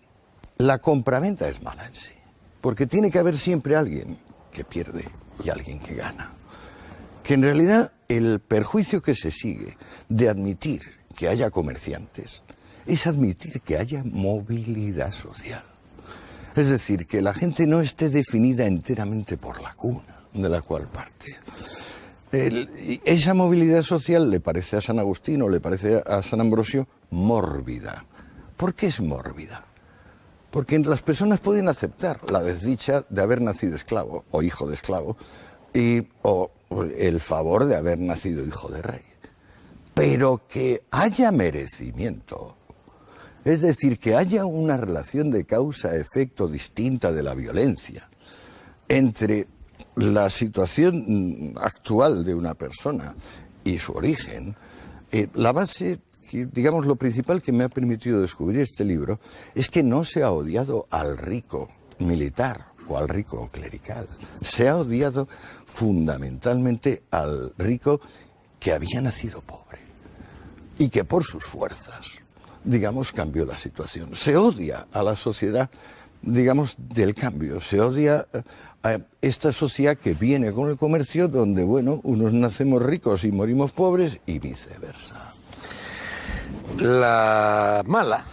la compraventa es mala en sí. Porque tiene que haber siempre alguien que pierde y alguien que gana. Que en realidad el perjuicio que se sigue de admitir que haya comerciantes es admitir que haya movilidad social. Es decir, que la gente no esté definida enteramente por la cuna de la cual parte. Esa movilidad social le parece a San Agustín o le parece a San Ambrosio mórbida. ¿Por qué es mórbida? Porque las personas pueden aceptar la desdicha de haber nacido esclavo o hijo de esclavo o el favor de haber nacido hijo de rey. Pero que haya merecimiento, es decir, que haya una relación de causa-efecto distinta de la violencia entre la situación actual de una persona y su origen, la base, digamos, lo principal que me ha permitido descubrir este libro es que no se ha odiado al rico militar o al rico clerical. Se ha odiado fundamentalmente al rico que había nacido pobre y que por sus fuerzas, digamos, cambió la situación. Se odia a la sociedad, digamos, del cambio. Se odia a esta sociedad que viene con el comercio donde, bueno, unos nacemos ricos y morimos pobres y viceversa. La mala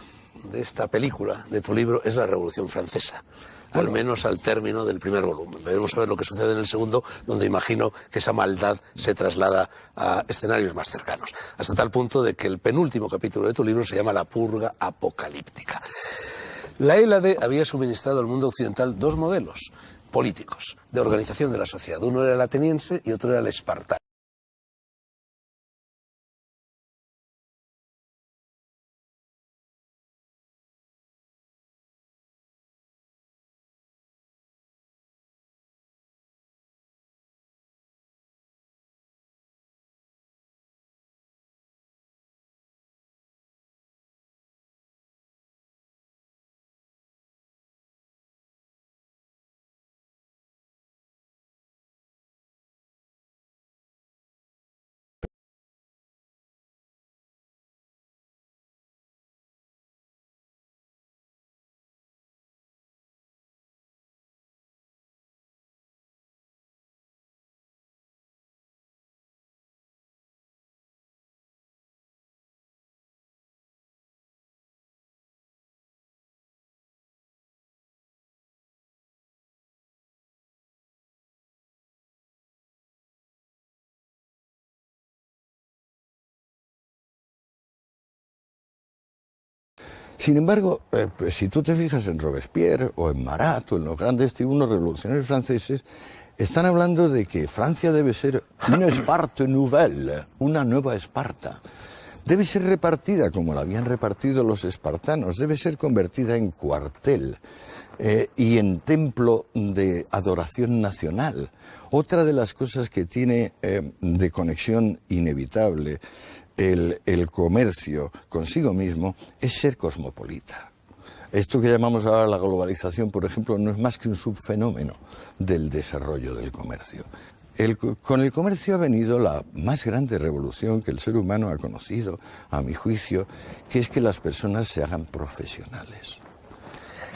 de esta película, de tu libro, es la Revolución Francesa. Al menos al término del primer volumen. Veremos a ver lo que sucede en el segundo, donde imagino que esa maldad se traslada a escenarios más cercanos. Hasta tal punto de que el penúltimo capítulo de tu libro se llama La purga apocalíptica. La Hélade había suministrado al mundo occidental 2 modelos políticos de organización de la sociedad. Uno era el ateniense y otro era el espartano. Sin embargo, pues si tú te fijas en Robespierre o en Marat o en los grandes tribunos revolucionarios franceses, están hablando de que Francia debe ser una Esparte nouvelle, una nueva Esparta. Debe ser repartida como la habían repartido los espartanos, debe ser convertida en cuartel y en templo de adoración nacional. Otra de las cosas que tiene de conexión inevitable el comercio consigo mismo es ser cosmopolita. Esto que llamamos ahora la globalización, por ejemplo, no es más que un subfenómeno del desarrollo del comercio. Con el comercio ha venido la más grande revolución que el ser humano ha conocido, a mi juicio, que es que las personas se hagan profesionales.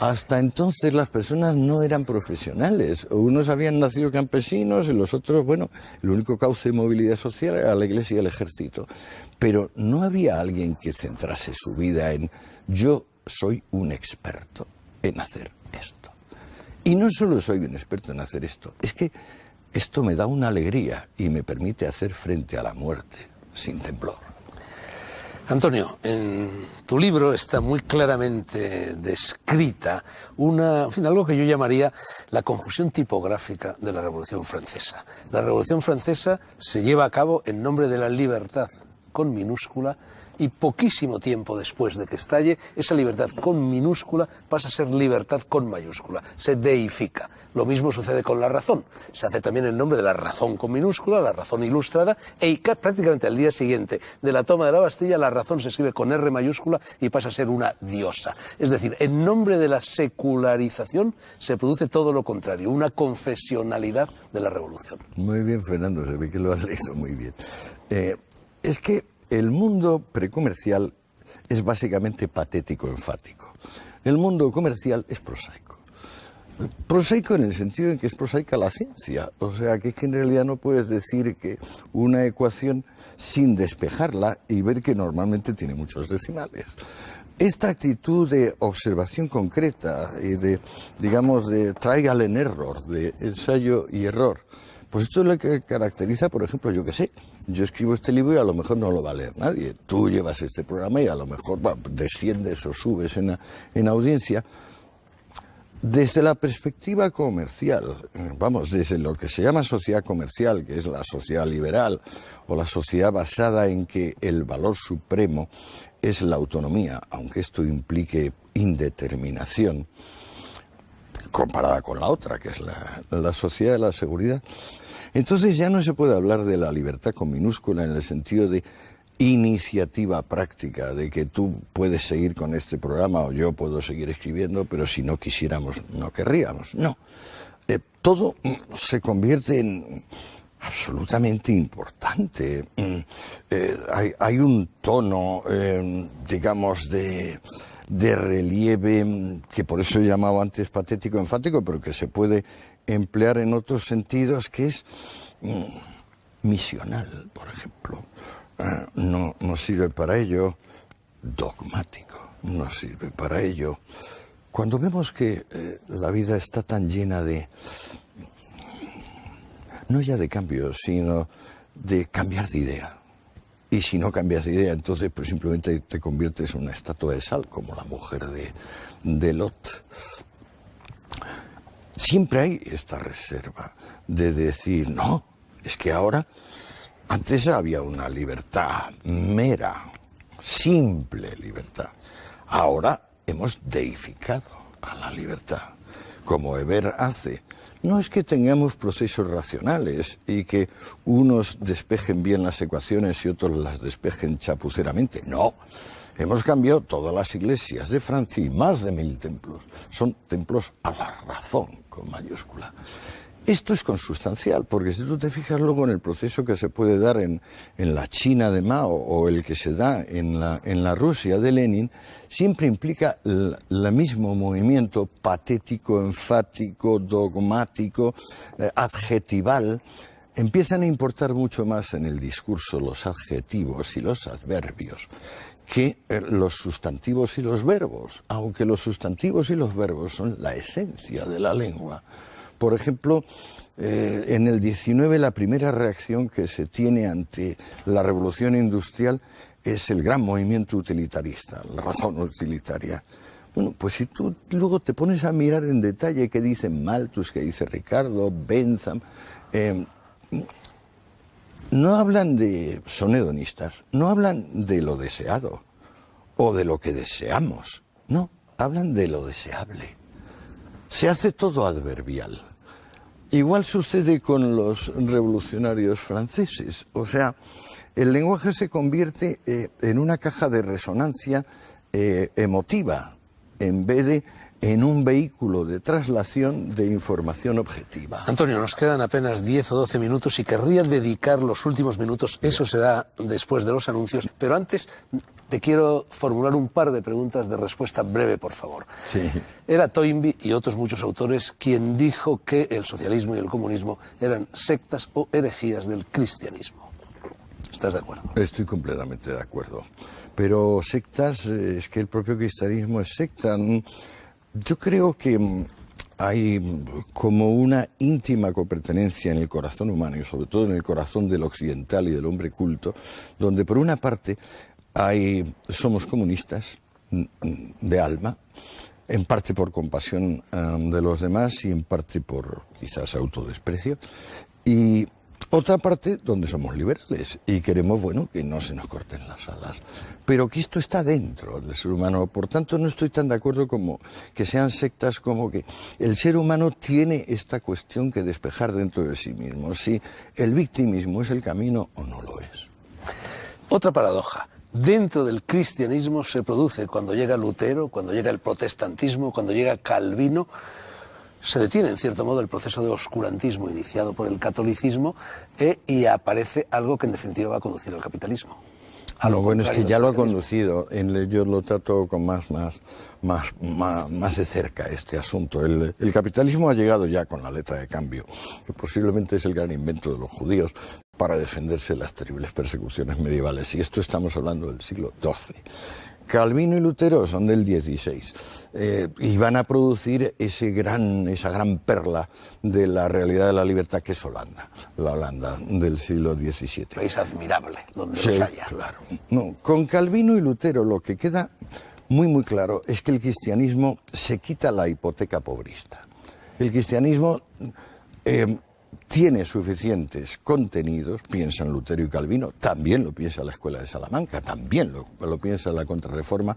Hasta entonces las personas no eran profesionales. Unos habían nacido campesinos y los otros, bueno, el único cauce de movilidad social era la iglesia y el ejército. Pero no había alguien que centrase su vida en yo soy un experto en hacer esto. Y no solo soy un experto en hacer esto, es que esto me da una alegría y me permite hacer frente a la muerte sin temblor. Antonio, en tu libro está muy claramente descrita algo que yo llamaría la confusión tipográfica de la Revolución Francesa. La Revolución Francesa se lleva a cabo en nombre de la libertad, con minúscula, y poquísimo tiempo después de que estalle, esa libertad con minúscula pasa a ser libertad con mayúscula, se deifica. Lo mismo sucede con la razón, se hace también en nombre de la razón con minúscula, la razón ilustrada, y prácticamente al día siguiente de la toma de la Bastilla, la razón se escribe con R mayúscula y pasa a ser una diosa. Es decir, en nombre de la secularización se produce todo lo contrario, una confesionalidad de la revolución. Muy bien, Fernando, se ve que lo has leído muy bien. Es que el mundo precomercial es básicamente patético-enfático. El mundo comercial es prosaico. Prosaico en el sentido en que es prosaica la ciencia. O sea, que es que en realidad no puedes decir que una ecuación sin despejarla y ver que normalmente tiene muchos decimales. Esta actitud de observación concreta y de, digamos, de trial and error, de ensayo y error, pues esto es lo que caracteriza, por ejemplo, yo qué sé, yo escribo este libro y a lo mejor no lo va a leer nadie. Tú llevas este programa y a lo mejor desciendes o subes en audiencia. Desde la perspectiva comercial, desde lo que se llama sociedad comercial, que es la sociedad liberal, o la sociedad basada en que el valor supremo es la autonomía, aunque esto implique indeterminación, comparada con la otra, que es la sociedad de la seguridad. Entonces ya no se puede hablar de la libertad con minúscula en el sentido de iniciativa práctica, de que tú puedes seguir con este programa o yo puedo seguir escribiendo, pero si no quisiéramos, no querríamos. No. Todo se convierte en absolutamente importante. Hay un tono, digamos, de relieve, que por eso he llamado antes patético-enfático, pero que se puede emplear en otros sentidos, que es misional, por ejemplo. No sirve para ello. Dogmático, no sirve para ello. Cuando vemos que la vida está tan llena de, no ya de cambios, sino de cambiar de idea. Y si no cambias de idea, entonces pues simplemente te conviertes en una estatua de sal, como la mujer de Lot. Siempre hay esta reserva de decir, no, es que ahora, antes había una libertad mera, simple libertad. Ahora hemos deificado a la libertad, como Weber hace. No es que tengamos procesos racionales y que unos despejen bien las ecuaciones y otros las despejen chapuceramente. No, hemos cambiado todas las iglesias de Francia y más de 1000 templos. Son templos a la razón, con mayúscula. Esto es consustancial, porque si tú te fijas luego en el proceso que se puede dar en la China de Mao o el que se da en la Rusia de Lenin, siempre implica el mismo movimiento patético, enfático, dogmático, adjetival. Empiezan a importar mucho más en el discurso los adjetivos y los adverbios que los sustantivos y los verbos, aunque los sustantivos y los verbos son la esencia de la lengua. Por ejemplo, en el 19 la primera reacción que se tiene ante la revolución industrial es el gran movimiento utilitarista, la razón utilitaria. Bueno, pues si tú luego te pones a mirar en detalle qué dice Malthus, qué dice Ricardo, Bentham, no hablan son hedonistas, no hablan de lo deseado o de lo que deseamos, no, hablan de lo deseable. Se hace todo adverbial. Igual sucede con los revolucionarios franceses, o sea, el lenguaje se convierte en una caja de resonancia emotiva, en vez de en un vehículo de traslación de información objetiva. Antonio, nos quedan apenas 10 o 12 minutos y querría dedicar los últimos minutos, eso será después de los anuncios, pero antes te quiero formular un par de preguntas de respuesta breve, por favor. Sí. Era Toynbee y otros muchos autores quien dijo que el socialismo y el comunismo eran sectas o herejías del cristianismo. ¿Estás de acuerdo? Estoy completamente de acuerdo. Pero sectas, es que el propio cristianismo es secta. Yo creo que hay como una íntima copertenencia en el corazón humano y sobre todo en el corazón del occidental y del hombre culto, donde por una parte somos comunistas de alma, en parte por compasión de los demás y en parte por quizás autodesprecio, y otra parte donde somos liberales y queremos, bueno, que no se nos corten las alas. Pero que esto está dentro del ser humano. Por tanto, no estoy tan de acuerdo como que sean sectas, como que el ser humano tiene esta cuestión que despejar dentro de sí mismo. Si el victimismo es el camino o no lo es. Otra paradoja. Dentro del cristianismo se produce cuando llega Lutero, cuando llega el protestantismo, cuando llega Calvino. Se detiene, en cierto modo, el proceso de oscurantismo iniciado por el catolicismo y aparece algo que, en definitiva, va a conducir al capitalismo. Lo bueno es que ya lo ha conducido. Yo lo trato con más de cerca este asunto. El capitalismo ha llegado ya con la letra de cambio, que posiblemente es el gran invento de los judíos para defenderse de las terribles persecuciones medievales. Y esto estamos hablando del siglo XII. Calvino y Lutero son del XVI y van a producir esa gran perla de la realidad de la libertad que es Holanda, la Holanda del siglo XVII. País admirable, donde sí, los haya. Claro. No, con Calvino y Lutero lo que queda muy claro es que el cristianismo se quita la hipoteca pobrista. El cristianismo tiene suficientes contenidos, piensan Lutero y Calvino, también lo piensa la Escuela de Salamanca, también lo piensa la Contrarreforma.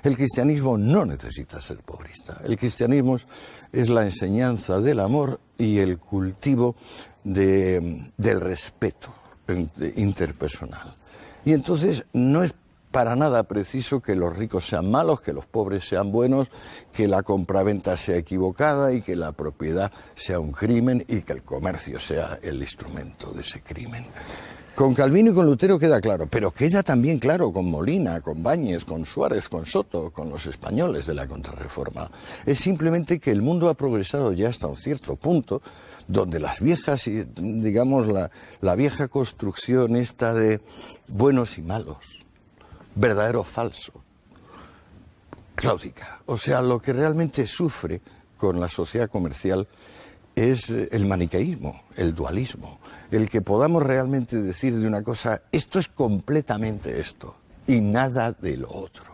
El cristianismo no necesita ser pobrista. El cristianismo es la enseñanza del amor y el cultivo del respeto interpersonal. Y entonces no es para nada preciso que los ricos sean malos, que los pobres sean buenos, que la compraventa sea equivocada y que la propiedad sea un crimen y que el comercio sea el instrumento de ese crimen. Con Calvino y con Lutero queda claro, pero queda también claro con Molina, con Báñez, con Suárez, con Soto, con los españoles de la Contrarreforma. Es simplemente que el mundo ha progresado ya hasta un cierto punto donde las viejas, digamos, la vieja construcción esta de buenos y malos, verdadero o falso, claudica. O sea, lo que realmente sufre con la sociedad comercial es el maniqueísmo, el dualismo, el que podamos realmente decir de una cosa, esto es completamente esto y nada de lo otro.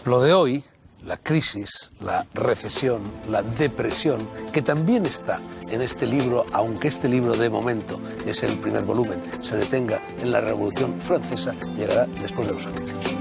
Lo de hoy, la crisis, la recesión, la depresión, que también está en este libro, aunque este libro de momento es el primer volumen, se detenga en la Revolución Francesa, llegará después de los anuncios.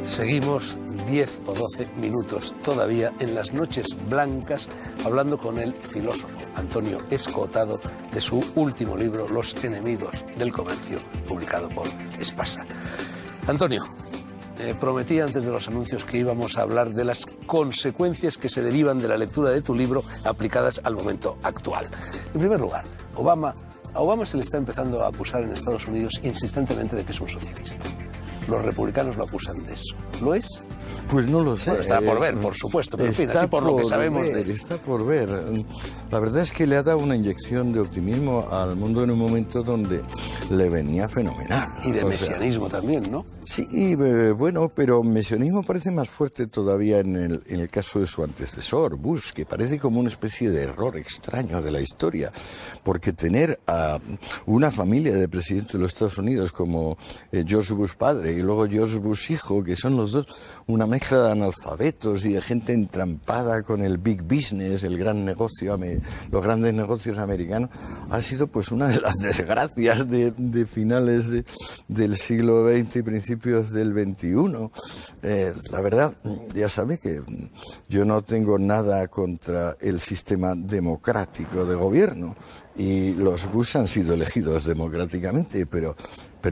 Seguimos 10 o 12 minutos todavía en las noches blancas hablando con el filósofo Antonio Escootado de su último libro, Los enemigos del comercio, publicado por Espasa. Antonio, prometí antes de los anuncios que íbamos a hablar de las consecuencias que se derivan de la lectura de tu libro aplicadas al momento actual. En primer lugar, a Obama se le está empezando a acusar en Estados Unidos insistentemente de que es un socialista. Los republicanos lo acusan de eso. ¿Lo es? Pues no lo sé. Bueno, está por ver, por supuesto, pero en fin, así por lo que sabemos de él. Está por ver. La verdad es que le ha dado una inyección de optimismo al mundo en un momento donde le venía fenomenal. Y de mesianismo también, ¿no? Sí, bueno, pero mesianismo parece más fuerte todavía en el caso de su antecesor, Bush, que parece como una especie de error extraño de la historia, porque tener a una familia de presidentes de los Estados Unidos como George Bush padre y luego George Bush hijo, que son los dos una mezcla de analfabetos y de gente entrampada con el big business, el gran negocio, los grandes negocios americanos, ha sido pues una de las desgracias de finales del siglo XX y principios del XXI. La verdad, ya sabe que yo no tengo nada contra el sistema democrático de gobierno y los Bush han sido elegidos democráticamente, pero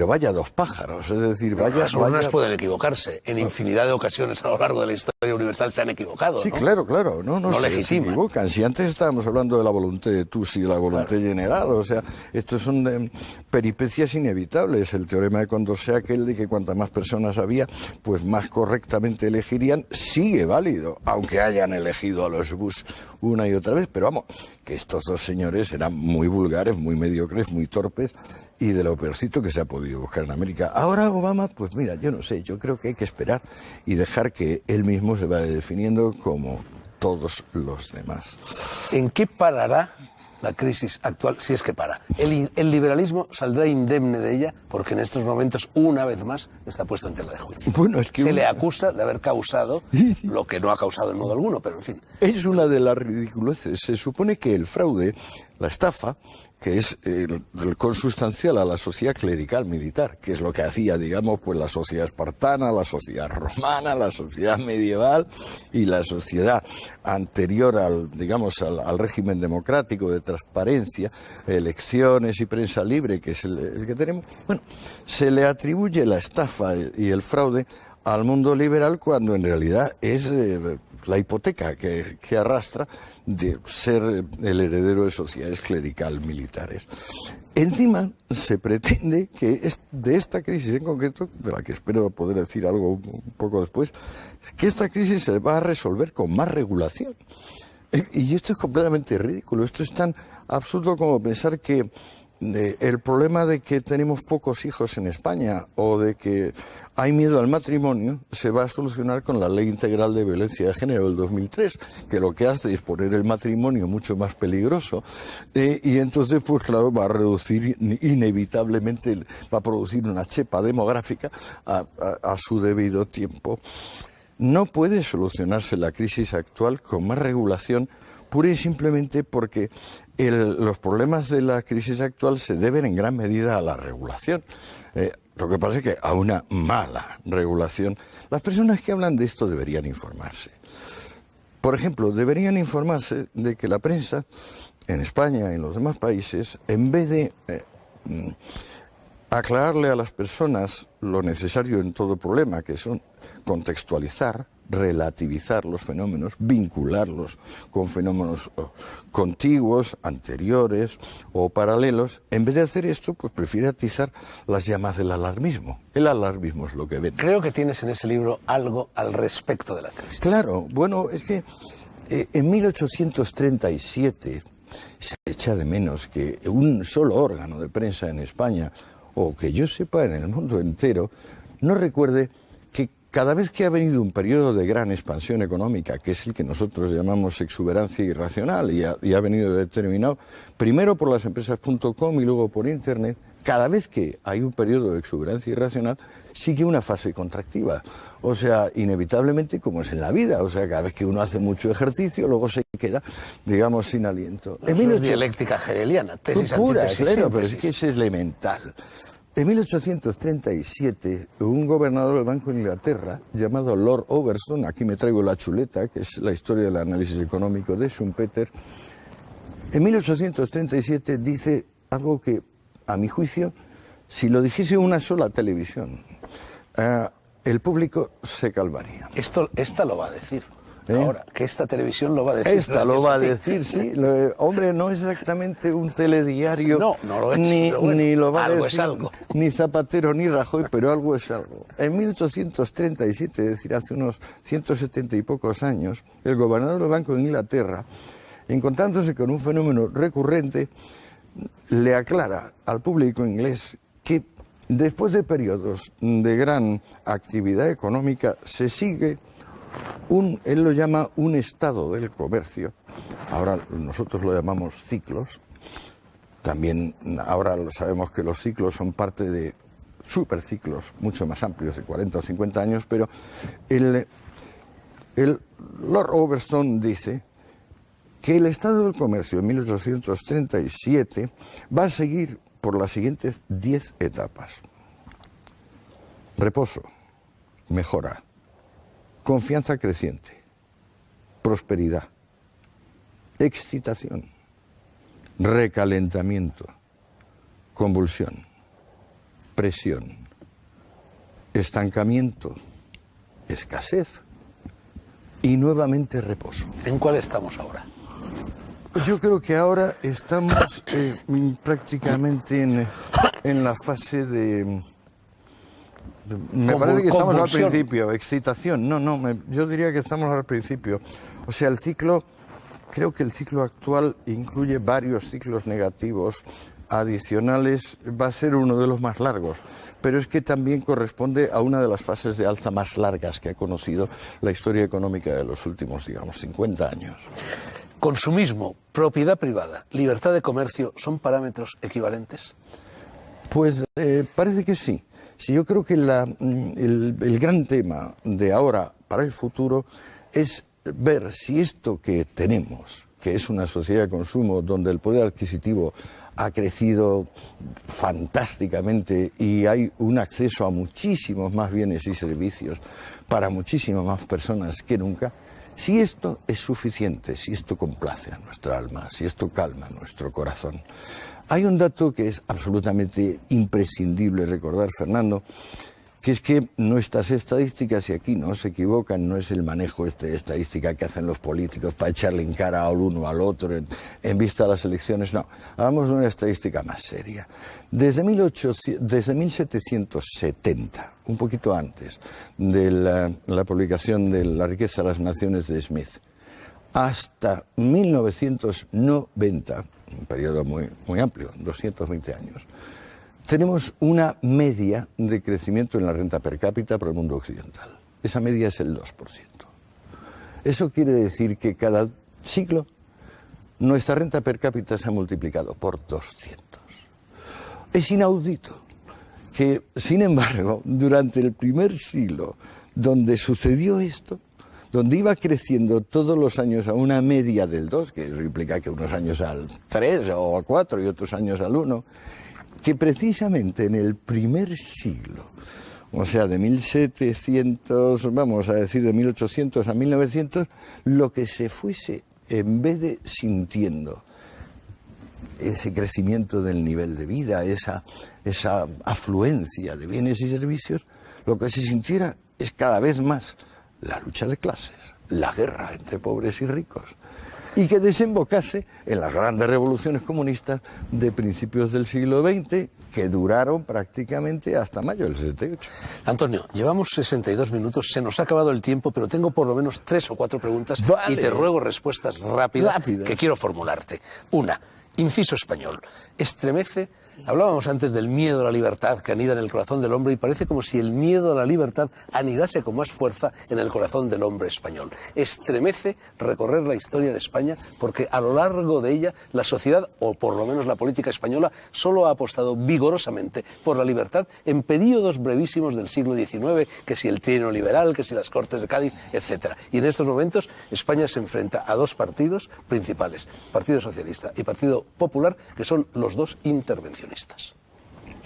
vaya dos pájaros, es decir, vaya... Las urnas pueden equivocarse, en infinidad de ocasiones a lo largo de la historia universal se han equivocado, Sí, ¿no? claro, no se equivocan. Si antes estábamos hablando de la voluntad de Tusi y la voluntad general, o sea, estos son peripecias inevitables. El teorema de Condorcet, aquel de que cuantas más personas había, pues más correctamente elegirían, sigue válido, aunque hayan elegido a los Bush una y otra vez, pero vamos, que estos dos señores eran muy vulgares, muy mediocres, muy torpes, y de lo peorcito que se ha podido buscar en América. Ahora Obama, pues mira, yo no sé, yo creo que hay que esperar y dejar que él mismo se vaya definiendo como todos los demás. ¿En qué parará la crisis actual, si es que para? ¿El liberalismo saldrá indemne de ella? Porque en estos momentos, una vez más, está puesto en tela de juicio. Bueno, es que se le acusa de haber causado lo que no ha causado en modo alguno, pero en fin. Es una de las ridiculeces. Se supone que el fraude, la estafa, que es el consustancial a la sociedad clerical militar, que es lo que hacía, digamos, pues la sociedad espartana, la sociedad romana, la sociedad medieval y la sociedad anterior al régimen democrático de transparencia, elecciones y prensa libre, que es el que tenemos. Bueno, se le atribuye la estafa y el fraude al mundo liberal cuando en realidad es la hipoteca que arrastra de ser el heredero de sociedades clerical militares. Encima se pretende que de esta crisis en concreto, de la que espero poder decir algo un poco después, que esta crisis se va a resolver con más regulación. Y esto es completamente ridículo. Esto es tan absurdo como pensar que el problema de que tenemos pocos hijos en España o de que hay miedo al matrimonio se va a solucionar con la Ley Integral de Violencia de Género del 2003, que lo que hace es poner el matrimonio mucho más peligroso y entonces, pues claro, va a reducir inevitablemente, va a producir una chepa demográfica a su debido tiempo. No puede solucionarse la crisis actual con más regulación, pura y simplemente porque los problemas de la crisis actual se deben en gran medida a la regulación. Lo que pasa es que a una mala regulación. Las personas que hablan de esto deberían informarse. Por ejemplo, deberían informarse de que la prensa en España y en los demás países, en vez de aclararle a las personas lo necesario en todo problema, que son contextualizar, relativizar los fenómenos, vincularlos con fenómenos contiguos, anteriores o paralelos, en vez de hacer esto, pues prefiere atizar las llamas del alarmismo. El alarmismo es lo que ven. Creo que tienes en ese libro algo al respecto de la crisis. Claro, bueno, es que en 1837 se echa de menos que un solo órgano de prensa en España, o que yo sepa en el mundo entero, no recuerde que cada vez que ha venido un periodo de gran expansión económica, que es el que nosotros llamamos exuberancia irracional, y ha venido determinado primero por las empresas.com y luego por Internet, cada vez que hay un periodo de exuberancia irracional, sigue una fase contractiva. O sea, inevitablemente, como es en la vida, o sea, cada vez que uno hace mucho ejercicio, luego se queda, digamos, sin aliento. Eso es dialéctica hegeliana, tesis, pura, antítesis, claro, pero es síntesis. que es elemental. En 1837, un gobernador del Banco de Inglaterra, llamado Lord Overstone, aquí me traigo la chuleta, que es la historia del análisis económico de Schumpeter, en 1837 dice algo que, a mi juicio, si lo dijese una sola televisión, el público se calmaría. Esta lo va a decir. Ahora, que esta televisión lo va a decir. Esta lo va a decir, sí. Hombre, no es exactamente un telediario. No lo es. Ni lo va a algo decir es algo. Ni Zapatero ni Rajoy, pero algo es algo. En 1837, es decir, hace unos 170 y pocos años, el gobernador del Banco de Inglaterra, encontrándose con un fenómeno recurrente, le aclara al público inglés que después de periodos de gran actividad económica se sigue él lo llama un estado del comercio. Ahora nosotros lo llamamos ciclos. También ahora sabemos que los ciclos son parte de superciclos mucho más amplios, de 40 o 50 años, pero el Lord Overstone dice que el estado del comercio en 1837 va a seguir por las siguientes 10 etapas. Reposo, mejora, confianza creciente, prosperidad, excitación, recalentamiento, convulsión, presión, estancamiento, escasez y nuevamente reposo. ¿En cuál estamos ahora? Yo creo que ahora estamos prácticamente en la fase de... Me parece que estamos al principio, excitación. Yo diría que estamos al principio. O sea, creo que el ciclo actual incluye varios ciclos negativos adicionales, va a ser uno de los más largos, pero es que también corresponde a una de las fases de alza más largas que ha conocido la historia económica de los últimos, digamos, 50 años. Consumismo, propiedad privada, libertad de comercio, ¿son parámetros equivalentes? Pues parece que sí. Sí, yo creo que el gran tema de ahora para el futuro es ver si esto que tenemos, que es una sociedad de consumo donde el poder adquisitivo ha crecido fantásticamente y hay un acceso a muchísimos más bienes y servicios para muchísimas más personas que nunca, si esto es suficiente, si esto complace a nuestra alma, si esto calma nuestro corazón. Hay un dato que es absolutamente imprescindible recordar, Fernando, que es que nuestras estadísticas, y aquí no se equivocan, no es el manejo de estadística que hacen los políticos para echarle en cara al uno al otro en vista de las elecciones, no, hablamos de una estadística más seria. Desde 1770, un poquito antes de la publicación de La riqueza de las naciones de Smith, hasta 1990, un periodo muy amplio, 220 años, tenemos una media de crecimiento en la renta per cápita para el mundo occidental. Esa media es el 2%. Eso quiere decir que cada siglo nuestra renta per cápita se ha multiplicado por 200. Es inaudito que, sin embargo, durante el primer siglo, donde sucedió esto, donde iba creciendo todos los años a una media del 2, que eso implica que unos años al 3 o al 4 y otros años al 1, que precisamente en el primer siglo, o sea, de 1700, vamos a decir de 1800 a 1900, lo que se fuese, en vez de sintiendo ese crecimiento del nivel de vida, esa afluencia de bienes y servicios, lo que se sintiera es cada vez más la lucha de clases, la guerra entre pobres y ricos, y que desembocase en las grandes revoluciones comunistas de principios del siglo XX, que duraron prácticamente hasta mayo del 78. Antonio, llevamos 62 minutos, se nos ha acabado el tiempo, pero tengo por lo menos 3 o 4 preguntas y te ruego respuestas rápidas que quiero formularte. Una, inciso español, estremece. Hablábamos antes del miedo a la libertad que anida en el corazón del hombre y parece como si el miedo a la libertad anidase con más fuerza en el corazón del hombre español. Estremece recorrer la historia de España porque a lo largo de ella la sociedad, o por lo menos la política española, solo ha apostado vigorosamente por la libertad en periodos brevísimos del siglo XIX, que si el trienio liberal, que si las Cortes de Cádiz, etc. Y en estos momentos España se enfrenta a dos partidos principales, Partido Socialista y Partido Popular, que son los dos intervencionistas.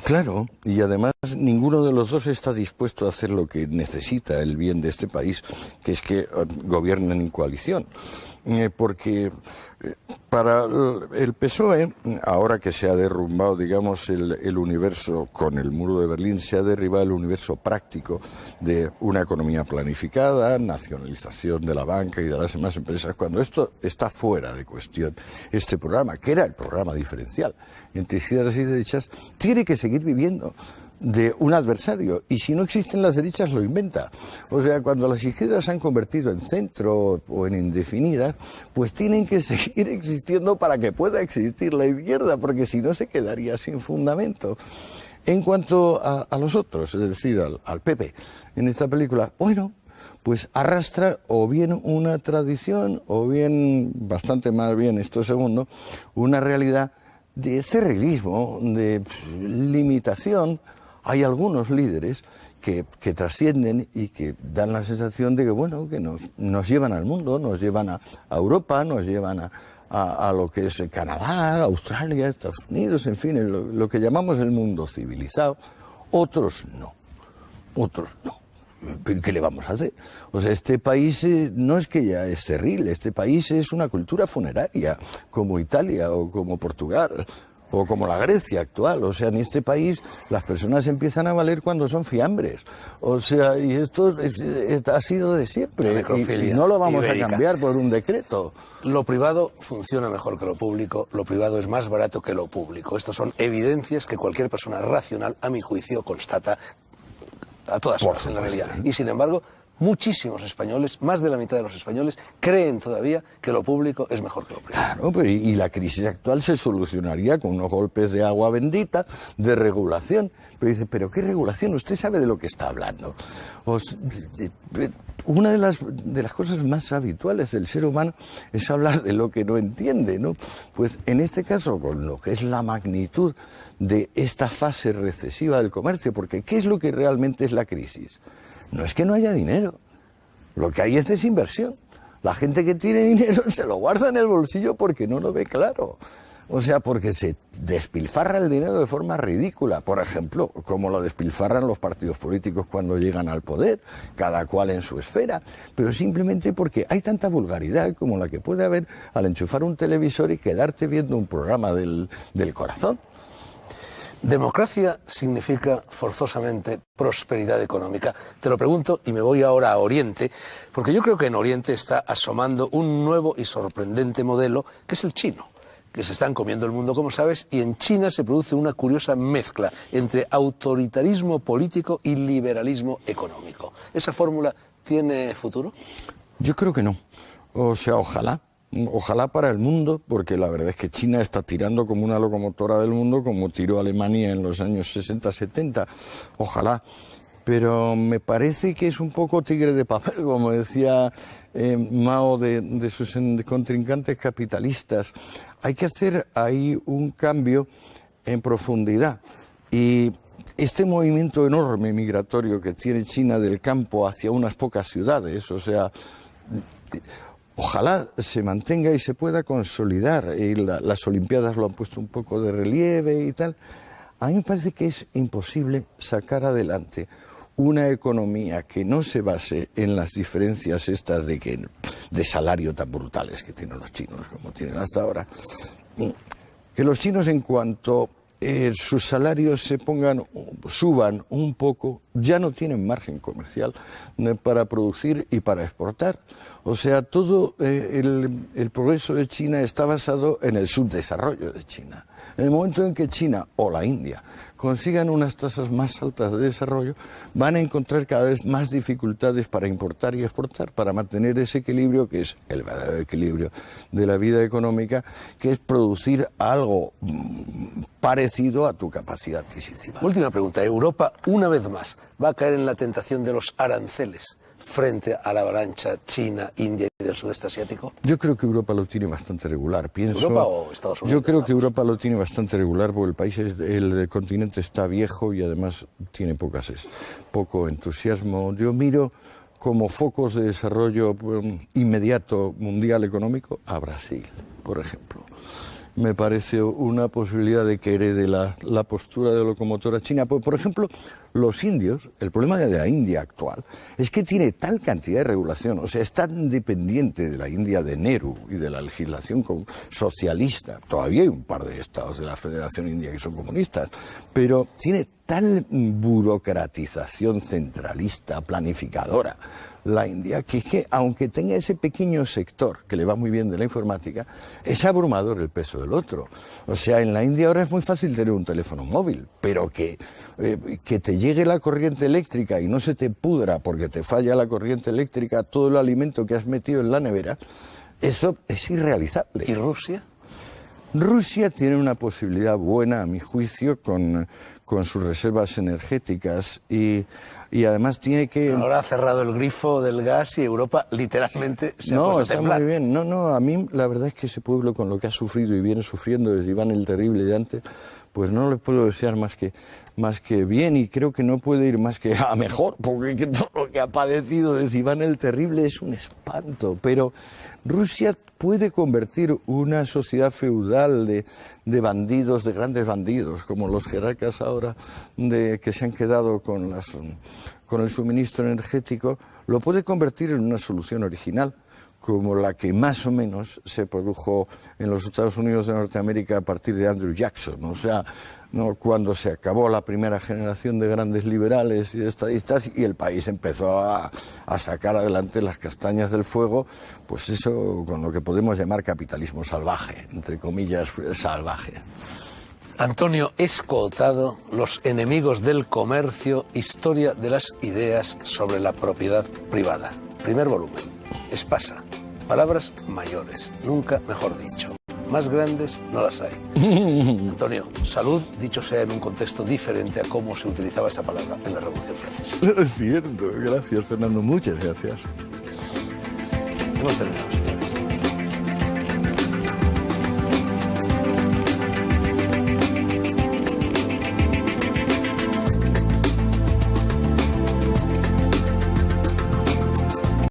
Claro, y además ninguno de los dos está dispuesto a hacer lo que necesita el bien de este país, que es que gobiernen en coalición. Porque para el PSOE, ahora que se ha derrumbado, digamos, el universo con el muro de Berlín, se ha derribado el universo práctico de una economía planificada, nacionalización de la banca y de las demás empresas. Cuando esto está fuera de cuestión, este programa, que era el programa diferencial entre izquierdas y derechas, tiene que seguir viviendo de un adversario, y si no existen las derechas lo inventa. O sea, cuando las izquierdas se han convertido en centro o en indefinidas, pues tienen que seguir existiendo para que pueda existir la izquierda, porque si no se quedaría sin fundamento. En cuanto a los otros, es decir, al PP, en esta película, bueno, pues arrastra o bien una tradición, o bien, bastante más bien esto segundo, una realidad de cerrilismo, de limitación. Hay algunos líderes que trascienden y que dan la sensación de que, bueno, que nos llevan al mundo, nos llevan a Europa, nos llevan a lo que es Canadá, Australia, Estados Unidos, en fin, lo que llamamos el mundo civilizado. Otros no. ¿Pero qué le vamos a hacer? O sea, este país no es que ya es cerril, este país es una cultura funeraria, como Italia o como Portugal, o como la Grecia actual. O sea, en este país las personas empiezan a valer cuando son fiambres. O sea, y esto ha sido de siempre. Y no lo vamos a cambiar por un decreto. Lo privado funciona mejor que lo público, lo privado es más barato que lo público. Estas son evidencias que cualquier persona racional, a mi juicio, constata a todas horas en la realidad. Y sin embargo, muchísimos españoles, más de la mitad de los españoles, creen todavía que lo público es mejor que lo privado. Claro, pero y la crisis actual se solucionaría con unos golpes de agua bendita, de regulación. Pero dice, ¿pero qué regulación? Usted sabe de lo que está hablando. Una de las cosas más habituales del ser humano es hablar de lo que no entiende, ¿no? Pues en este caso, con lo que es la magnitud de esta fase recesiva del comercio, porque ¿qué es lo que realmente es la crisis? No es que no haya dinero, lo que hay es desinversión. La gente que tiene dinero se lo guarda en el bolsillo porque no lo ve claro. O sea, porque se despilfarra el dinero de forma ridícula. Por ejemplo, como lo despilfarran los partidos políticos cuando llegan al poder, cada cual en su esfera. Pero simplemente porque hay tanta vulgaridad como la que puede haber al enchufar un televisor y quedarte viendo un programa del corazón. ¿Democracia significa forzosamente prosperidad económica? Te lo pregunto y me voy ahora a Oriente, porque yo creo que en Oriente está asomando un nuevo y sorprendente modelo, que es el chino, que se están comiendo el mundo, como sabes, y en China se produce una curiosa mezcla entre autoritarismo político y liberalismo económico. ¿Esa fórmula tiene futuro? Yo creo que no. O sea, ojalá. Ojalá para el mundo, porque la verdad es que China está tirando como una locomotora del mundo, como tiró Alemania en los años 60-70. Ojalá. Pero me parece que es un poco tigre de papel, como decía Mao de sus contrincantes capitalistas. Hay que hacer ahí un cambio en profundidad. Y este movimiento enorme migratorio que tiene China del campo hacia unas pocas ciudades, o sea, ojalá se mantenga y se pueda consolidar. Y las Olimpiadas lo han puesto un poco de relieve y tal. A mí me parece que es imposible sacar adelante una economía que no se base en las diferencias estas de salario tan brutales que tienen los chinos, como tienen hasta ahora. Que los chinos, en cuanto sus salarios suban un poco, ya no tienen margen comercial para producir y para exportar. O sea, todo el progreso de China está basado en el subdesarrollo de China. En el momento en que China o la India consigan unas tasas más altas de desarrollo, van a encontrar cada vez más dificultades para importar y exportar, para mantener ese equilibrio que es el verdadero equilibrio de la vida económica, que es producir algo parecido a tu capacidad adquisitiva. Última pregunta. Europa, una vez más, va a caer en la tentación de los aranceles frente a la avalancha China, India y del sudeste asiático? Yo creo que Europa lo tiene bastante regular. ¿Europa o Estados Unidos? Yo creo que Europa lo tiene bastante regular porque el continente está viejo y además tiene poco entusiasmo. Yo miro como focos de desarrollo inmediato mundial económico a Brasil, por ejemplo. me parece una posibilidad de que herede la postura de locomotora china. Pues, por ejemplo, los indios, el problema de la India actual es que tiene tal cantidad de regulación, o sea, es tan dependiente de la India de Nehru y de la legislación socialista. Todavía hay un par de estados de la Federación India que son comunistas, pero tiene tal burocratización centralista, planificadora, la India, que es que aunque tenga ese pequeño sector que le va muy bien de la informática, es abrumador el peso del otro. O sea, en la India ahora es muy fácil tener un teléfono móvil, pero que te llegue la corriente eléctrica y no se te pudra porque te falla la corriente eléctrica todo el alimento que has metido en la nevera, eso es irrealizable. ¿Y Rusia? Rusia tiene una posibilidad buena, a mi juicio, con sus reservas energéticas y además tiene que... Ahora ha cerrado el grifo del gas y Europa literalmente se ha puesto a temblar. Muy bien. No, a mí la verdad es que ese pueblo con lo que ha sufrido y viene sufriendo desde Iván el Terrible de antes, pues no le puedo desear más que bien, y creo que no puede ir más que a mejor, porque todo lo que ha padecido desde Iván el Terrible es un espanto. Pero Rusia puede convertir una sociedad feudal de bandidos, de grandes bandidos, como los jerarcas ahora que se han quedado con el suministro energético, lo puede convertir en una solución original, como la que más o menos se produjo en los Estados Unidos de Norteamérica a partir de Andrew Jackson. O sea, cuando se acabó la primera generación de grandes liberales y de estadistas y el país empezó a sacar adelante las castañas del fuego, pues eso con lo que podemos llamar capitalismo salvaje, entre comillas, salvaje. Antonio Escootado, Los enemigos del comercio, historia de las ideas sobre la propiedad privada. Primer volumen. Espasa. Palabras mayores, nunca mejor dicho. Más grandes no las hay. Antonio, salud, dicho sea en un contexto diferente a cómo se utilizaba esa palabra en la Revolución Francesa. Es cierto, gracias Fernando, muchas gracias. Hemos terminado.